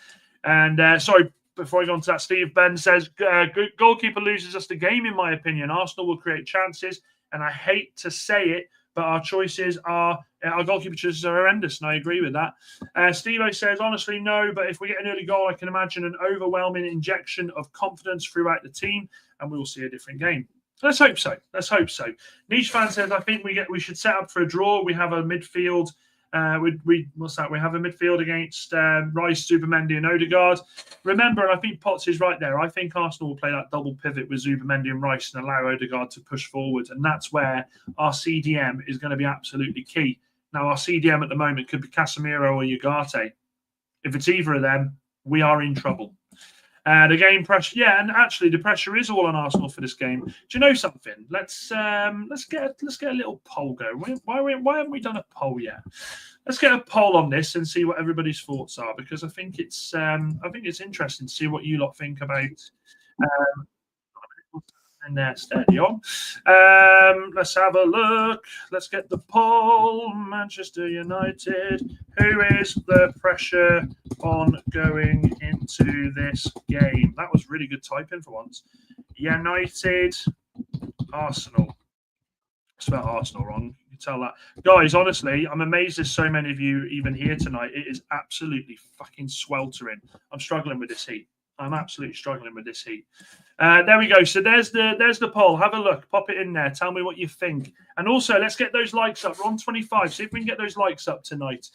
[SPEAKER 1] And sorry, before I go on to that, Steve Ben says goalkeeper loses us the game. In my opinion, Arsenal will create chances, and I hate to say it, but our goalkeeper choices are horrendous, and I agree with that. Steve-O says, honestly, no, but if we get an early goal, I can imagine an overwhelming injection of confidence throughout the team, and we will see a different game. Let's hope so. Let's hope so. Niche fan says, I think we should set up for a draw. We have a midfield. What's that? We have a midfield against Rice, Zubimendi, and Odegaard. Remember, and I think Potts is right there. I think Arsenal will play that double pivot with Zubimendi and Rice and allow Odegaard to push forward, and that's where our CDM is going to be absolutely key. Now, our CDM at the moment could be Casemiro or Ugarte. If it's either of them, we are in trouble. The game pressure, yeah, and actually the pressure is all on Arsenal for this game. Do you know something? Let's get a little poll going. Why haven't we done a poll yet? Let's get a poll on this and see what everybody's thoughts are, because I think it's interesting to see what you lot think about. And there, steady on. Let's have a look. Let's get the poll. Manchester United. Who is the pressure on going into this game? That was really good typing for once. United, Arsenal. I spelled Arsenal wrong. You can tell that. Guys, honestly, I'm amazed there's so many of you even here tonight. It is absolutely fucking sweltering. I'm struggling with this heat. I'm absolutely struggling with this heat. There we go. So there's the poll. Have a look. Pop it in there. Tell me what you think. And also, let's get those likes up. We're on 25. See if we can get those likes up tonight.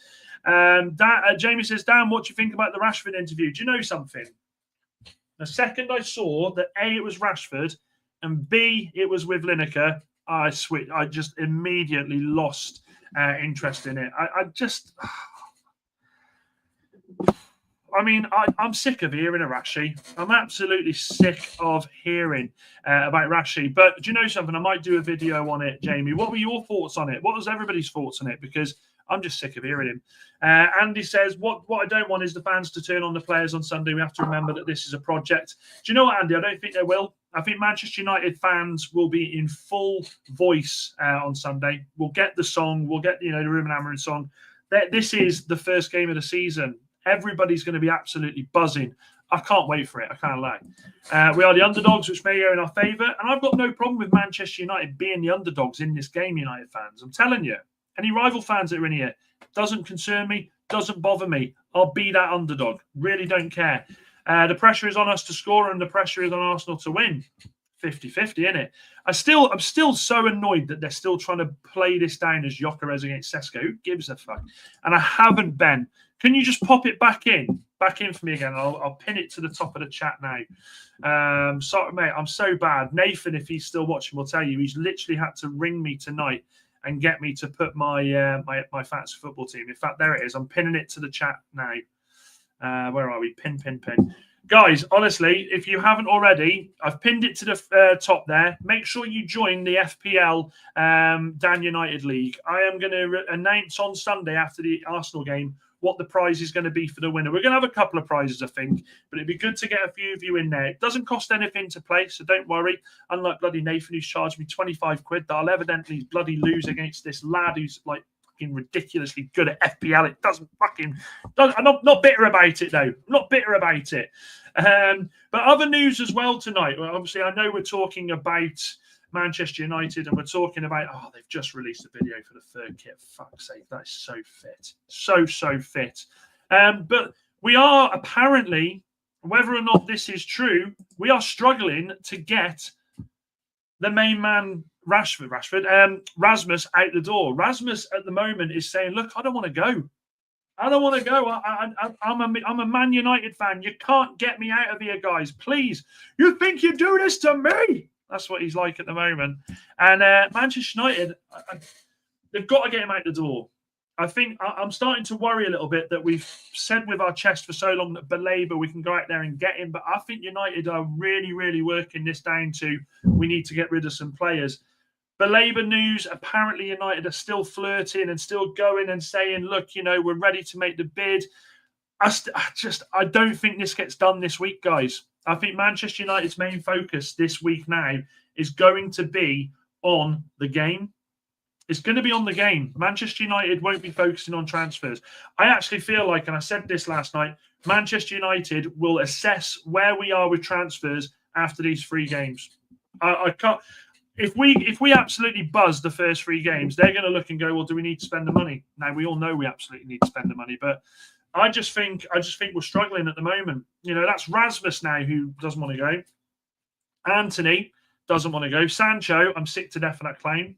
[SPEAKER 1] Jamie says, Dan, what do you think about the Rashford interview? Do you know something? The second I saw that A, it was Rashford, and B, it was with Lineker, I just immediately lost I mean, I'm sick of hearing of Rashi. I'm absolutely sick of hearing about Rashi. But do you know something? I might do a video on it, Jamie. What were your thoughts on it? What was everybody's thoughts on it? Because I'm just sick of hearing him. Andy says, what I don't want is the fans to turn on the players on Sunday. We have to remember that this is a project. Do you know what, Andy? I don't think they will. I think Manchester United fans will be in full voice on Sunday. We'll get the song. We'll get, the Ruben Amorim song. This is the first game of the season. Everybody's going to be absolutely buzzing. I can't wait for it. I can't lie. We are the underdogs, which may go in our favour. And I've got no problem with Manchester United being the underdogs in this game, United fans. I'm telling you. Any rival fans that are in here, doesn't concern me, doesn't bother me. I'll be that underdog. Really don't care. The pressure is on us to score and the pressure is on Arsenal to win. 50-50, isn't it? I'm still so annoyed that they're still trying to play this down as Gyökeres against Cesco. Who gives a fuck? And I haven't, Ben. Can you just pop it back in for me again? I'll pin it to the top of the chat now. Sorry, mate, I'm so bad. Nathan, if he's still watching, will tell you he's literally had to ring me tonight and get me to put my my fantasy football team. In fact, there it is. I'm pinning it to the chat now. Where are we? Pin. Guys, honestly, if you haven't already, I've pinned it to the top there. Make sure you join the FPL Dan United League. I am going to announce on Sunday after the Arsenal game what the prize is going to be for the winner. We're going to have a couple of prizes, I think, but it'd be good to get a few of you in there. It doesn't cost anything to play, so don't worry. Unlike bloody Nathan, who's charged me 25 quid, that I'll evidently bloody lose against this lad who's like fucking ridiculously good at FPL. It doesn't fucking... I'm not bitter about it, though. I'm not bitter about it. But other news as well tonight. Well, obviously, I know we're talking about Manchester United and we're talking about, they've just released a video for the third kit. Fuck's sake, that is so fit. So fit. But we are apparently, whether or not this is true, we are struggling to get the main man, Rasmus out the door. Rasmus at the moment is saying, look, I don't want to go. I'm a Man United fan. You can't get me out of here, guys. Please. You think you do this to me? That's what he's like at the moment. And Manchester United, they've got to get him out the door. I think I'm starting to worry a little bit that we've said with our chest for so long that Baleba, we can go out there and get him. But I think United are really, really working this down to we need to get rid of some players. Baleba news, apparently United are still flirting and still going and saying, look, we're ready to make the bid. I don't think this gets done this week, guys. I think Manchester United's main focus this week now is going to be on the game. It's going to be on the game. Manchester United won't be focusing on transfers. I actually feel like, and I said this last night, Manchester United will assess where we are with transfers after these 3 games. I can't... If we absolutely buzz the first 3 games, they're going to look and go, well, do we need to spend the money? Now, we all know we absolutely need to spend the money, but I just think we're struggling at the moment. That's Rasmus now who doesn't want to go. Anthony doesn't want to go. Sancho, I'm sick to death of that claim.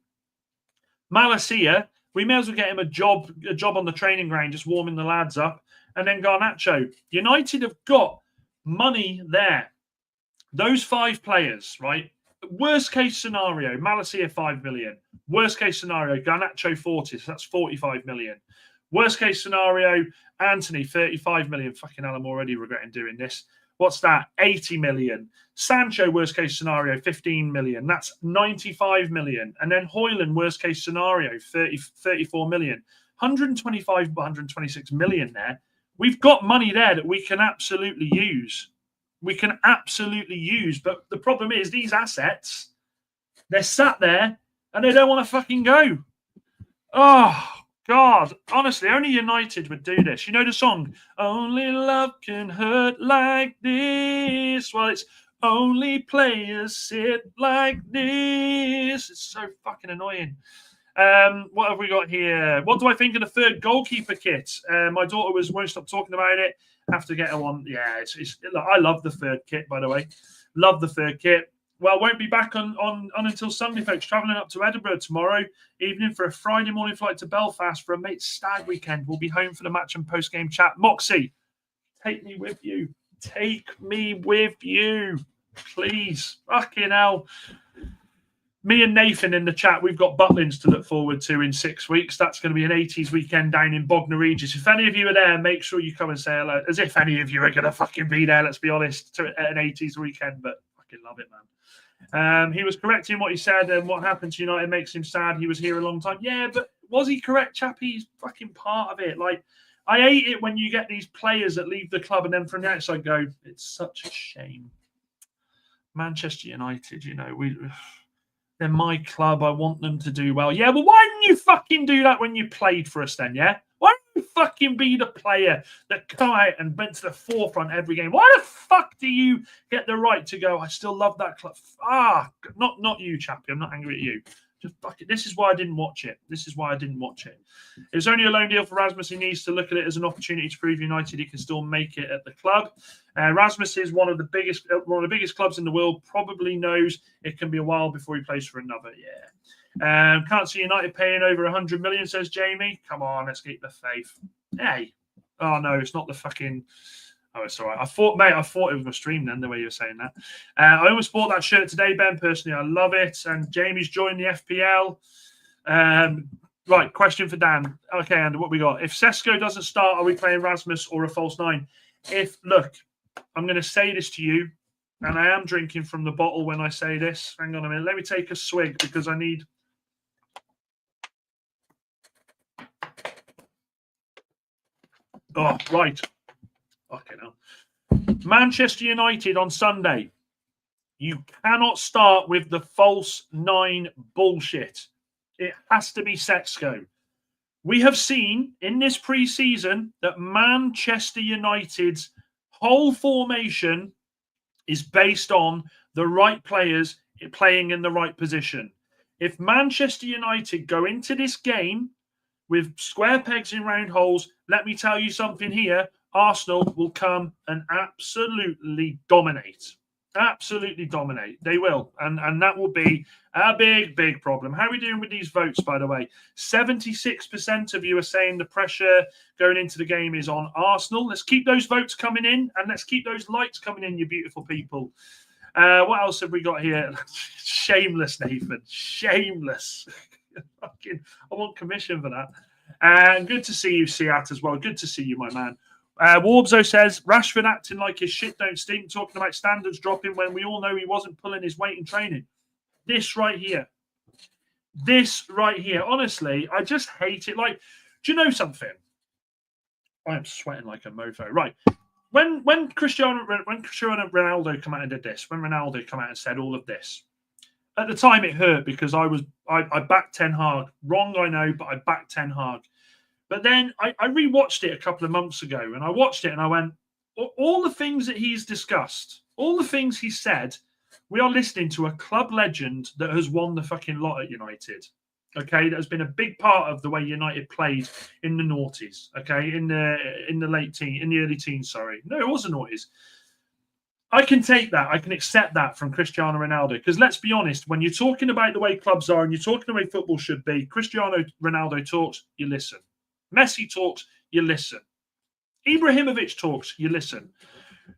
[SPEAKER 1] Malacia, we may as well get him a job on the training ground, just warming the lads up. And then Garnacho. United have got money there. Those 5 players, right? Worst case scenario, Malacia 5 million. Worst case scenario, Garnacho 40, so that's 45 million. Worst case scenario, Anthony 35 million. Fucking hell, I'm already regretting doing this. What's that? 80 million. Sancho, worst case scenario, 15 million. That's 95 million. And then Højlund, worst case scenario, 34 million. 125, 126 million there. We've got money there that we can absolutely use. But the problem is these assets, they're sat there and they don't want to fucking go. Oh, God. Honestly, only United would do this. You know the song, Only Love Can Hurt Like This? Well, it's only players sit like this. It's so fucking annoying. What have we got here? What do I think of the third goalkeeper kit? My daughter won't stop talking about it. Have to get her one. Yeah, look, I love the third kit, by the way. Love the third kit. Well, won't be back on until Sunday, folks. Travelling up to Edinburgh tomorrow evening for a Friday morning flight to Belfast for a mate's stag weekend. We'll be home for the match and post-game chat. Moxie, take me with you. Take me with you, please. Fucking hell. me and Nathan in the chat, we've got Butlins to look forward to in 6 weeks. That's going to be an 80s weekend down in Bognor Regis. If any of you are there, make sure you come and say hello. As if any of you are going to fucking be there, let's be honest, to an 80s weekend. But fucking love it, man. He was correct in what he said, and what happened to United makes him sad. He was here a long time. Yeah, but was he correct, Chappie? He's fucking part of it. Like, I hate it when you get these players that leave the club and then from the outside go, it's such a shame. Manchester United, you know, they're my club. I want them to do well. Yeah, well, why didn't you fucking do that when you played for us then, yeah? Why don't you fucking be the player that come out and went to the forefront every game? Why the fuck do you get the right to go, I still love that club? Not you, Chappie. I'm not angry at you. Just fuck it. This is why I didn't watch it. It was only a loan deal for Rasmus. He needs to look at it as an opportunity to prove United he can still make it at the club. Rasmus is one of the biggest clubs in the world. Probably knows it can be a while before he plays for another. Yeah. Can't see United paying over 100 million, says Jamie. Come on, let's keep the faith. Hey. Oh no, it's not the fucking. Oh, it's all right. I thought it was my stream then, the way you were saying that. I almost bought that shirt today, Ben. Personally, I love it. And Jamie's joined the FPL. Right, question for Dan. Okay, and what we got? If Cesco doesn't start, are we playing Rasmus or a false nine? Look, I'm going to say this to you, and I am drinking from the bottle when I say this. Hang on a minute. Let me take a swig because I need. Oh, right. Okay, now. Manchester United on Sunday. You cannot start with the false nine bullshit. It has to be Cesco. We have seen in this pre-season that Manchester United's whole formation is based on the right players playing in the right position. If Manchester United go into this game with square pegs in round holes, let me tell you something here. Arsenal will come and absolutely dominate. Absolutely dominate. They will. And that will be a big, big problem. How are we doing with these votes, by the way? 76% of you are saying the pressure going into the game is on Arsenal. Let's keep those votes coming in and let's keep those likes coming in, you beautiful people. What else have we got here? Shameless, Nathan. Shameless. I want commission for that. And good to see you, Siat, as well. Good to see you, my man. Warbzo says, Rashford acting like his shit don't stink, talking about standards dropping when we all know he wasn't pulling his weight in training. This right here. Honestly, I just hate it. Like, do you know something? I am sweating like a mofo. Right. When Cristiano Ronaldo come out and did this, when Ronaldo come out and said all of this, at the time it hurt because I backed Ten Hag. Wrong, I know, but I backed Ten Hag. But then I rewatched it a couple of months ago, and I watched it and I went, all the things that he's discussed, all the things he said, we are listening to a club legend that has won the fucking lot at United. Okay, that has been a big part of the way United played in the noughties. Okay, in the early teens. Sorry, no, it was the noughties. I can take that. I can accept that from Cristiano Ronaldo. Because let's be honest, when you're talking about the way clubs are and you're talking the way football should be, Cristiano Ronaldo talks, you listen. Messi talks, you listen. Ibrahimovic talks, you listen.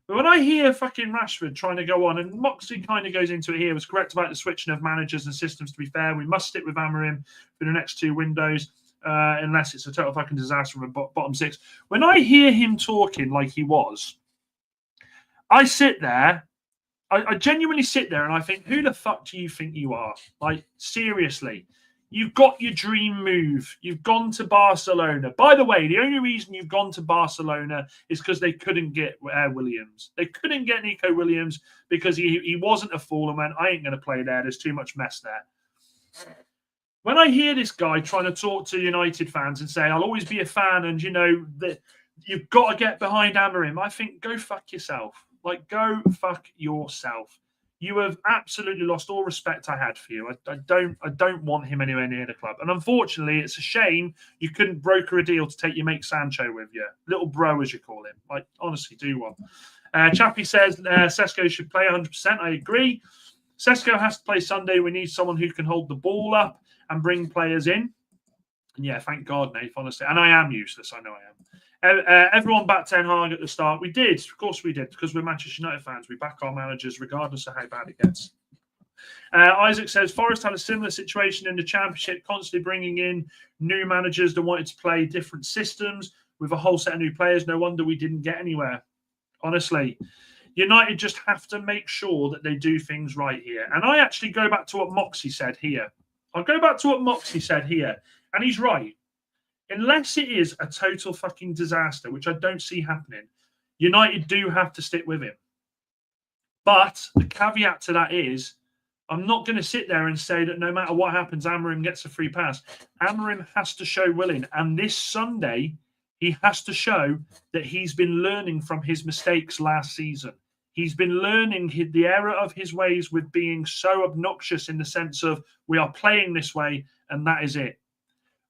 [SPEAKER 1] But when I hear fucking Rashford trying to go on, and Moxley kind of goes into it here, was correct about the switching of managers and systems, to be fair. We must stick with Amorim for the next 2 windows, unless it's a total fucking disaster from a bottom 6. When I hear him talking like he was, I sit there, I genuinely sit there and I think, who the fuck do you think you are? Like, seriously. You've got your dream move. You've gone to Barcelona. By the way, the only reason you've gone to Barcelona is because they couldn't get Williams. They couldn't get Nico Williams because he wasn't a fool and went, I ain't going to play there. There's too much mess there. When I hear this guy trying to talk to United fans and say, I'll always be a fan and, you know, that you've got to get behind Amorim, I think, go fuck yourself. Like, go fuck yourself. You have absolutely lost all respect I had for you. I don't want him anywhere near the club. And unfortunately, it's a shame you couldn't broker a deal to take your mate Sancho with you. Little bro, as you call him. Like, honestly, do one. Chappie says Cesco should play 100%. I agree. Cesco has to play Sunday. We need someone who can hold the ball up and bring players in. And yeah, thank God, Nate, honestly. And I am useless. I know I am. Everyone backed Ten Hag at the start. We did. Of course we did, because we're Manchester United fans. We back our managers regardless of how bad it gets. Isaac says, Forest had a similar situation in the Championship, constantly bringing in new managers that wanted to play different systems with a whole set of new players. No wonder we didn't get anywhere. Honestly, United just have to make sure that they do things right here. And I actually go back to what Moxie said here. I'll go back to what Moxie said here. And he's right. Unless it is a total fucking disaster, which I don't see happening, United do have to stick with him. But the caveat to that is, I'm not going to sit there and say that no matter what happens, Amorim gets a free pass. Amorim has to show willing. And this Sunday, he has to show that he's been learning from his mistakes last season. He's been learning the error of his ways with being so obnoxious in the sense of we are playing this way and that is it.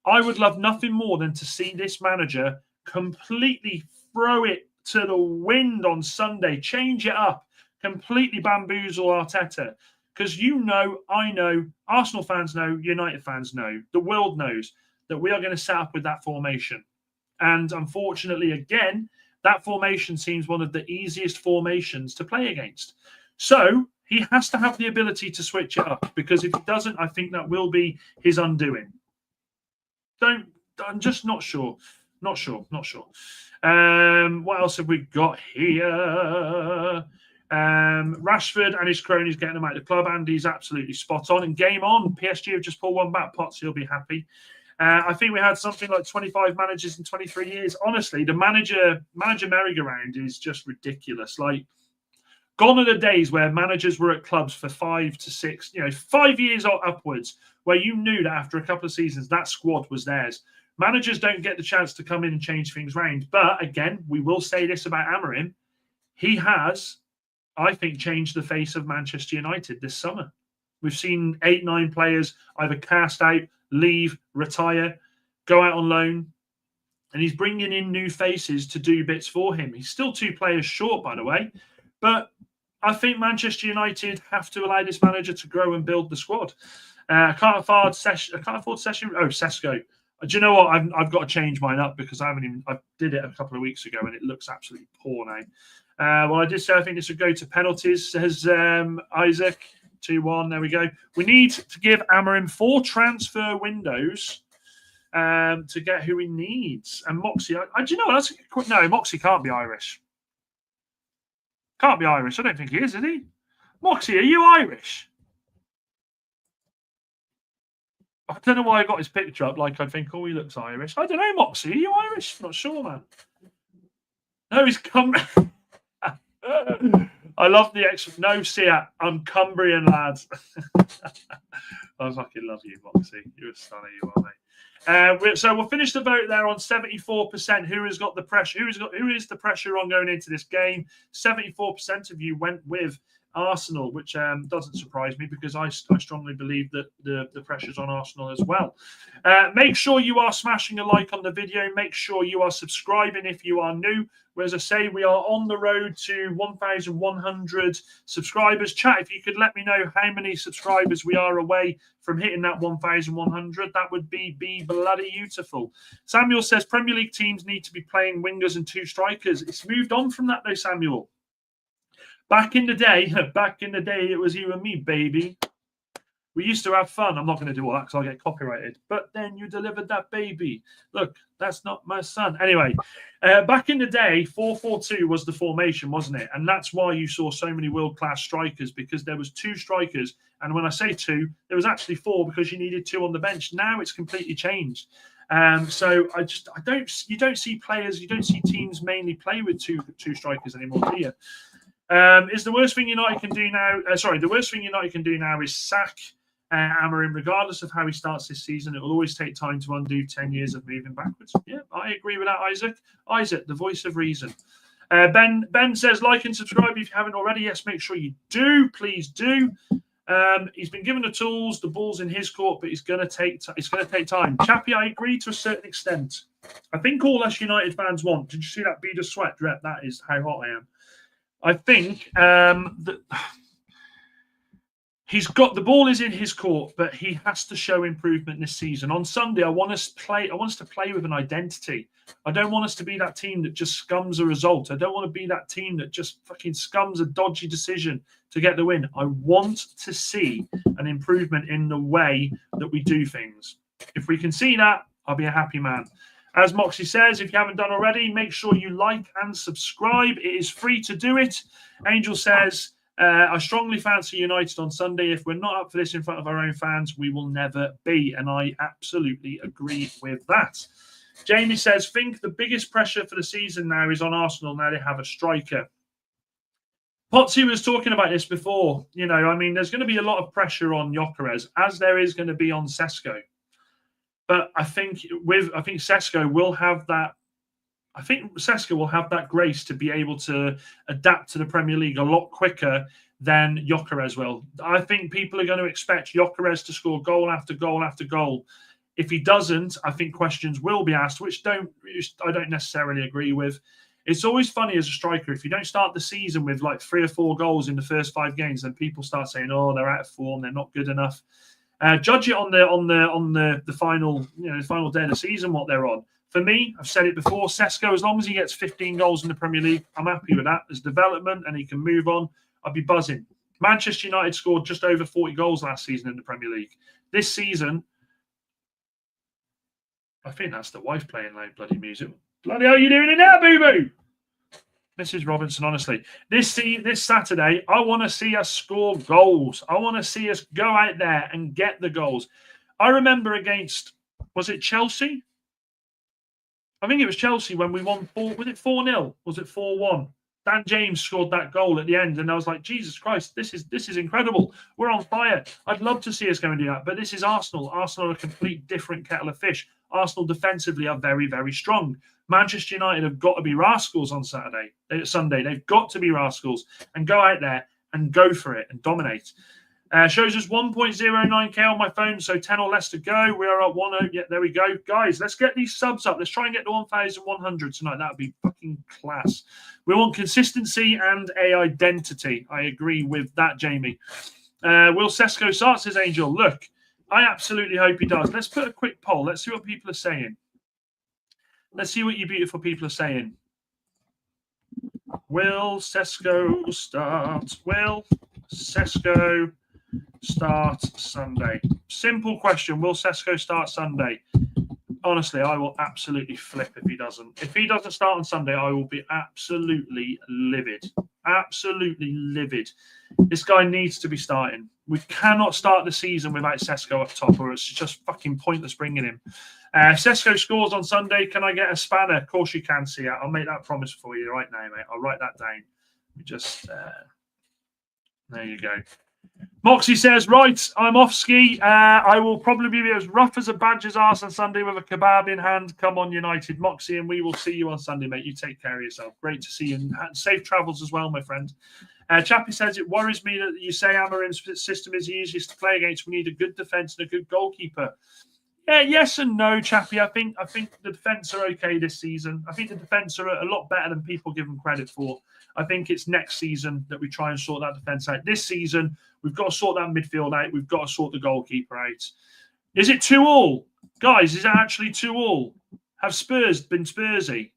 [SPEAKER 1] I would love nothing more than to see this manager completely throw it to the wind on Sunday, change it up, completely bamboozle Arteta. Because I know, Arsenal fans know, United fans know, the world knows that we are going to set up with that formation. And unfortunately, again, that formation seems one of the easiest formations to play against. So he has to have the ability to switch it up, because if he doesn't, I think that will be his undoing. I'm just not sure. Not sure. What else have we got here? Rashford and his cronies getting him out of the club. Andy's absolutely spot on. And game on. PSG have just pulled one back. Potts, he'll be happy. I think we had something like 25 managers in 23 years. Honestly, the manager merry-go-round is just ridiculous. Like, gone are the days where managers were at clubs for 5 to 6, 5 years or upwards, where you knew that after a couple of seasons, that squad was theirs. Managers don't get the chance to come in and change things around. But again, we will say this about Amorim. He has, I think, changed the face of Manchester United this summer. We've seen 8-9 players either cast out, leave, retire, go out on loan, and he's bringing in new faces to do bits for him. He's still 2 players short, by the way, but I think Manchester United have to allow this manager to grow and build the squad. I can't afford Cesco. Oh, Cesco. Do you know what? I've got to change mine up because I did it a couple of weeks ago and it looks absolutely poor now. Well, I did say I think this would go to penalties, says Isaac. 2-1. There we go. We need to give Amorim 4 transfer windows to get who he needs. And Moxie, do you know that's a quick? No, Moxie can't be Irish. Can't be Irish. I don't think he is he? Moxie, are you Irish? I don't know why I got his picture up. Like I think, oh, he looks Irish. I don't know, Moxie. Are you Irish? Not sure, man. No, he's I love the extra. No, see ya. I'm Cumbrian, lads. I fucking love you, Moxie. You're a stunner, you are, mate. So we'll finish the vote there on 74%. Who has got the pressure? Who is the pressure on going into this game? 74% of you went with Arsenal, which doesn't surprise me because I strongly believe that the pressure's on Arsenal as well. Make sure you are smashing a like on the video. Make sure you are subscribing if you are new. As I say, we are on the road to 1,100 subscribers. Chat, if you could let me know how many subscribers we are away from hitting that 1,100, that would be bloody beautiful. Samuel says Premier League teams need to be playing wingers and 2 strikers. It's moved on from that though, Samuel. Back in the day, it was you and me, baby. We used to have fun. I'm not going to do all that because I'll get copyrighted. But then you delivered that baby. Look, that's not my son. Anyway, back in the day, 4-4-2 was the formation, wasn't it? And that's why you saw so many world-class strikers, because there was 2 strikers. And when I say 2, there was actually 4 because you needed 2 on the bench. Now it's completely changed. So you don't see teams mainly play with two strikers anymore, do you? Is the worst thing United can do now? The worst thing United can do now is sack Amorim, regardless of how he starts this season. It will always take time to undo 10 years of moving backwards. Yeah, I agree with that, Isaac. Isaac, the voice of reason. Ben says, like and subscribe if you haven't already. Yes, make sure you do. Please do. He's been given the tools. The ball's in his court, but it's going to take time. Chappie, I agree to a certain extent. I think all us United fans want. Did you see that bead of sweat drip? That is how hot I am. I think that he's got the ball is in his court, but he has to show improvement this season. On Sunday, I want us to play with an identity. I don't want us to be that team that just scums a result. I don't want to be that team that just fucking scums a dodgy decision to get the win. I want to see an improvement in the way that we do things. If we can see that, I'll be a happy man. As Moxie says, if you haven't done already, make sure you like and subscribe. It is free to do it. Angel says, I strongly fancy United on Sunday. If we're not up for this in front of our own fans, we will never be. And I absolutely agree with that. Jamie says, think the biggest pressure for the season now is on Arsenal now they have a striker. Potsy was talking about this before. You know, I mean, there's going to be a lot of pressure on Gyökeres, as there is going to be on Cesco. But I think Cesco will have that. I think Cesco will have that grace to be able to adapt to the Premier League a lot quicker than Gyökeres will. I think people are going to expect Gyökeres to score goal after goal after goal. If he doesn't, I think questions will be asked, which I don't necessarily agree with. It's always funny as a striker, if you don't start the season with like 3 or 4 goals in the first 5 games, then people start saying, "Oh, they're out of form, they're not good enough." Judge it on the final, the final day of the season, what they're on. For me, I've said it before, Cesco, as long as he gets 15 goals in the Premier League, I'm happy with that. As development and he can move on, I'd be buzzing. Manchester United scored just over 40 goals last season in the Premier League. This season, I think that's the wife playing loud bloody music. Bloody hell, you doing it now, boo-boo? Mrs. Robinson, honestly, this Saturday, I want to see us score goals. I want to see us go out there and get the goals. I remember against, was it Chelsea? I think it was Chelsea when we won 4. Was it 4-0? Was it 4-1? Dan James scored that goal at the end, and I was like, Jesus Christ, this is incredible. We're on fire. I'd love to see us go and do that, but this is Arsenal. Arsenal are a complete different kettle of fish. Arsenal defensively are very, very strong. Manchester United have got to be rascals on Sunday. They've got to be rascals and go out there and go for it and dominate. Shows us 1.09k on my phone, so 10 or less to go. We are at 1.0. Yeah, there we go. Guys, let's get these subs up. Let's try and get to 1,100 tonight. That would be fucking class. We want consistency and a identity. I agree with that, Jamie. Will Cesco start, says Angel. Look, I absolutely hope he does. Let's put a quick poll. Let's see what people are saying. Let's see what you beautiful people are saying. Will Cesco start? Will Cesco start Sunday? Simple question. Will Cesco start Sunday? Honestly, I will absolutely flip if he doesn't. If he doesn't start on Sunday, I will be absolutely livid. Absolutely livid. This guy needs to be starting. We cannot start the season without Cesco up top, or it's just fucking pointless bringing him. Cesco scores on Sunday. Can I get a spanner? Of course you can, see it. I'll make that promise for you right now, mate. I'll write that down. There you go. Moxie says, right, I'm off ski. I will probably be as rough as a badger's arse on Sunday with a kebab in hand. Come on, United. Moxie, and we will see you on Sunday, mate. You take care of yourself. Great to see you. And safe travels as well, my friend. Chappie says, it worries me that you say Amarim's system is the easiest to play against. We need a good defence and a good goalkeeper. Yeah, yes and no, Chappie. I think the defence are okay this season. I think the defence are a lot better than people give them credit for. I think it's next season that we try and sort that defence out. This season, we've got to sort that midfield out. We've got to sort the goalkeeper out. Is it 2-2? Guys, is it actually 2-2? Have Spurs been Spursy?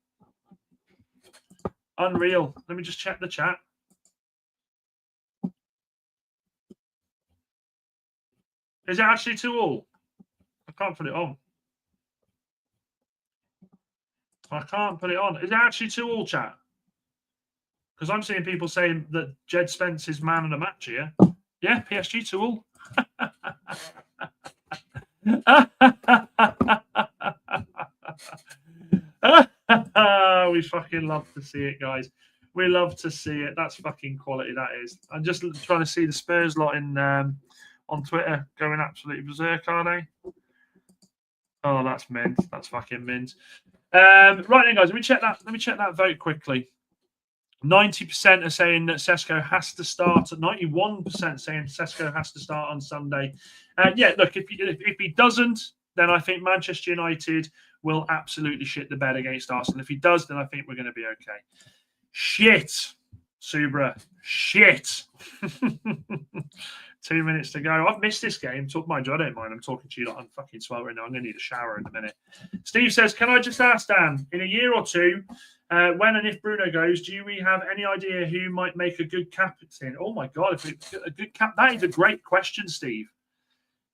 [SPEAKER 1] Unreal. Let me just check the chat. Is it actually 2-2? I can't put it on. I can't put it on. Is it actually 2-2, chat? Because I'm seeing people saying that Jed Spence is man of the match here. Yeah, PSG 2-2. We fucking love to see it, guys. We love to see it. That's fucking quality, that is. I'm just trying to see the Spurs lot in on Twitter going absolutely berserk, are they? Oh, that's mint. That's fucking mint. Right then, guys, let me check that vote quickly. 90% are saying that Cesco has to start. 91% saying Cesco has to start on Sunday. Yeah, look, if he doesn't, then I think Manchester United will absolutely shit the bed against Arsenal. If he does, then I think we're going to be okay. Shit, Subra. Shit. 2 minutes to go. I've missed this game. Mind you, I don't mind. I'm talking to you like I'm fucking sweltering now. I'm going to need a shower in a minute. Steve says, can I just ask, Dan, in a year or two, when and if Bruno goes, do we have any idea who might make a good captain? Oh, my God. A good that is a great question, Steve.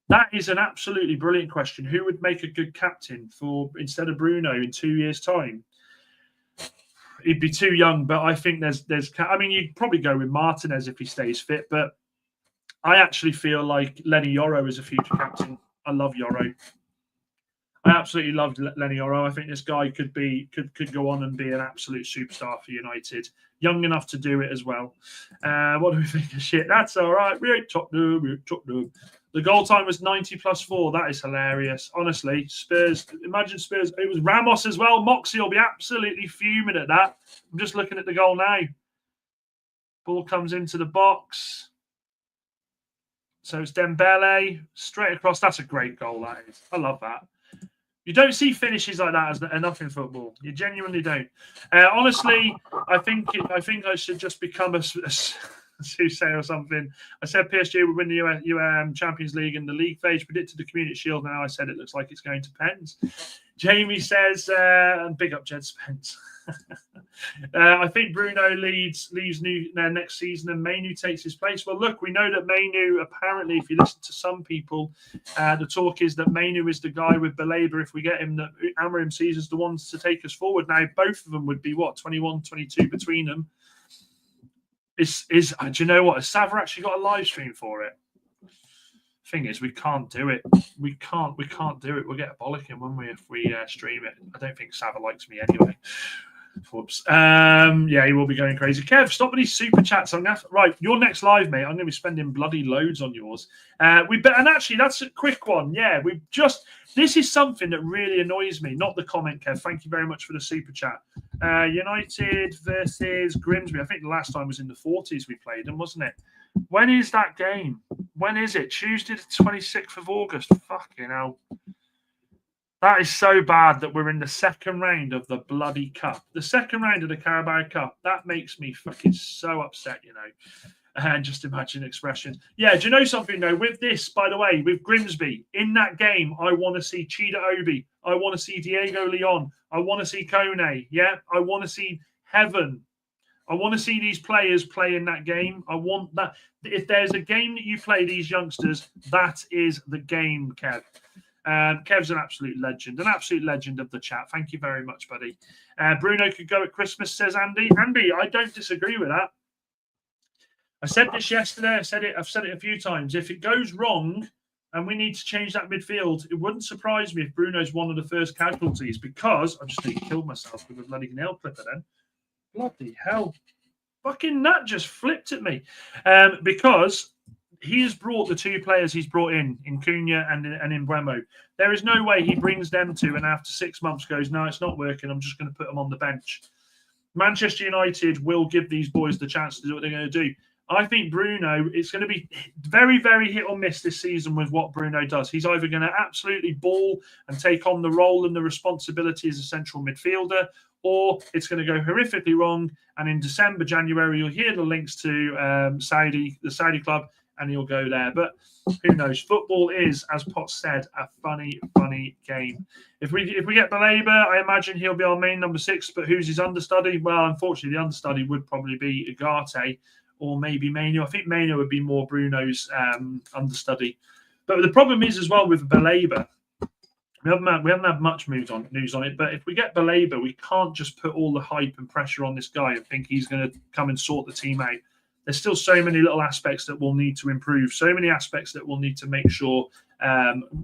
[SPEAKER 1] That is an absolutely brilliant question. Who would make a good captain instead of Bruno in 2 years' time? He'd be too young, but I think there's. I mean, you'd probably go with Martinez if he stays fit, but I actually feel like Lenny Yoro is a future captain. I love Yoro. I absolutely loved Lenny Yoro. I think this guy could go on and be an absolute superstar for United. Young enough to do it as well. What do we think of shit? That's all right. We ain't top noob. The goal time was 90+4. That is hilarious. Honestly, Spurs. Imagine Spurs. It was Ramos as well. Moxie will be absolutely fuming at that. I'm just looking at the goal now. Ball comes into the box. So it's Dembele straight across. That's a great goal, that is. I love that. You don't see finishes like that as enough in football. You genuinely don't. Honestly, I think I should just become a soothsayer or something. I said PSG would win the Champions League in the league phase. Predicted the Community Shield. Now I said it looks like it's going to Pens. Jamie says, big up Jed Spence. I think Bruno leaves next season and Mainu takes his place. Well, look, we know that Mainu, apparently, if you listen to some people, the talk is that Mainu is the guy with Baleba. If we get him, that Amorim sees as the ones to take us forward. Now, both of them would be, 21, 22 between them. Do you know what? Has Sava actually got a live stream for it? Thing is, we can't do it. We can't do it. We'll get a bollocking, won't we, if we stream it? I don't think Sava likes me anyway. Whoops. Yeah, he will be going crazy. Kev, stop with these super chats. Right, your next live, mate. I'm going to be spending bloody loads on yours. And actually, that's a quick one. Yeah, this is something that really annoys me. Not the comment, Kev. Thank you very much for the super chat. United versus Grimsby. I think the last time was in the 40s we played them, wasn't it? When is that game? When is it? Tuesday the 26th of August. Fucking hell. That is so bad that we're in the second round of the bloody cup. The second round of the Carabao Cup. That makes me fucking so upset, you know. And just imagine expressions. Yeah, do you know something, though? With this, by the way, with Grimsby, in that game, I want to see Chida Obi. I want to see Diego Leon. I want to see Kone. Yeah, I want to see Heaven. I want to see these players play in that game. I want that. If there's a game that you play these youngsters, that is the game, Kev. Kev's an absolute legend of the chat. Thank you very much, buddy. Bruno could go at Christmas, says Andy. Andy, I don't disagree with that. I said this yesterday. I've said it a few times. If it goes wrong and we need to change that midfield, it wouldn't surprise me if Bruno's one of the first casualties, because I just nearly killed myself with a bloody nail clipper then. Bloody hell. Fucking nut just flipped at me. Because he has brought the two players he's brought in Cunha and in Mbeumo. There is no way he brings them two and after 6 months goes, no, it's not working. I'm just going to put them on the bench. Manchester United will give these boys the chance to do what they're going to do. I think Bruno, it's going to be very, very hit or miss this season with what Bruno does. He's either going to absolutely ball and take on the role and the responsibility as a central midfielder, or it's going to go horrifically wrong. And in December, January, you'll hear the links to the Saudi club, and he'll go there. But who knows? Football is, as Potts said, a funny, funny game. If we get Baleba, I imagine he'll be our main number 6. But who's his understudy? Well, unfortunately, the understudy would probably be Ugarte or maybe Mainu. I think Mainu would be more Bruno's understudy. But the problem is as well with Baleba, we haven't had much news on it. But if we get Baleba, we can't just put all the hype and pressure on this guy and think he's going to come and sort the team out. There's still so many little aspects that we'll need to improve, so many aspects that we'll need to make sure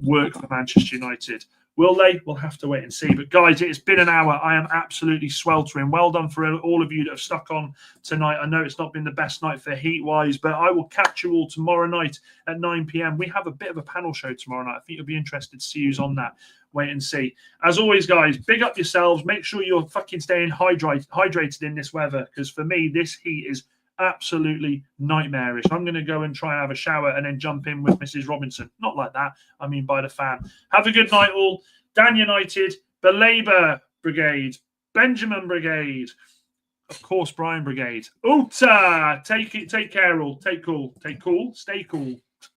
[SPEAKER 1] work for Manchester United. Will they? We'll have to wait and see. But guys, it's been an hour. I am absolutely sweltering. Well done for all of you that have stuck on tonight. I know it's not been the best night for heat-wise, but I will catch you all tomorrow night at 9 p.m. We have a bit of a panel show tomorrow night. I think you'll be interested to see who's on that. Wait and see. As always, guys, big up yourselves. Make sure you're fucking staying hydrated in this weather, because for me, this heat is absolutely nightmarish. I'm going to go and try and have a shower and then jump in with Mrs. Robinson. Not like that. I mean by the fan. Have a good night, all. Dan United, Baleba Brigade, Benjamin Brigade, of course, Brian Brigade. Uta! Take care, all. Take cool. Stay cool.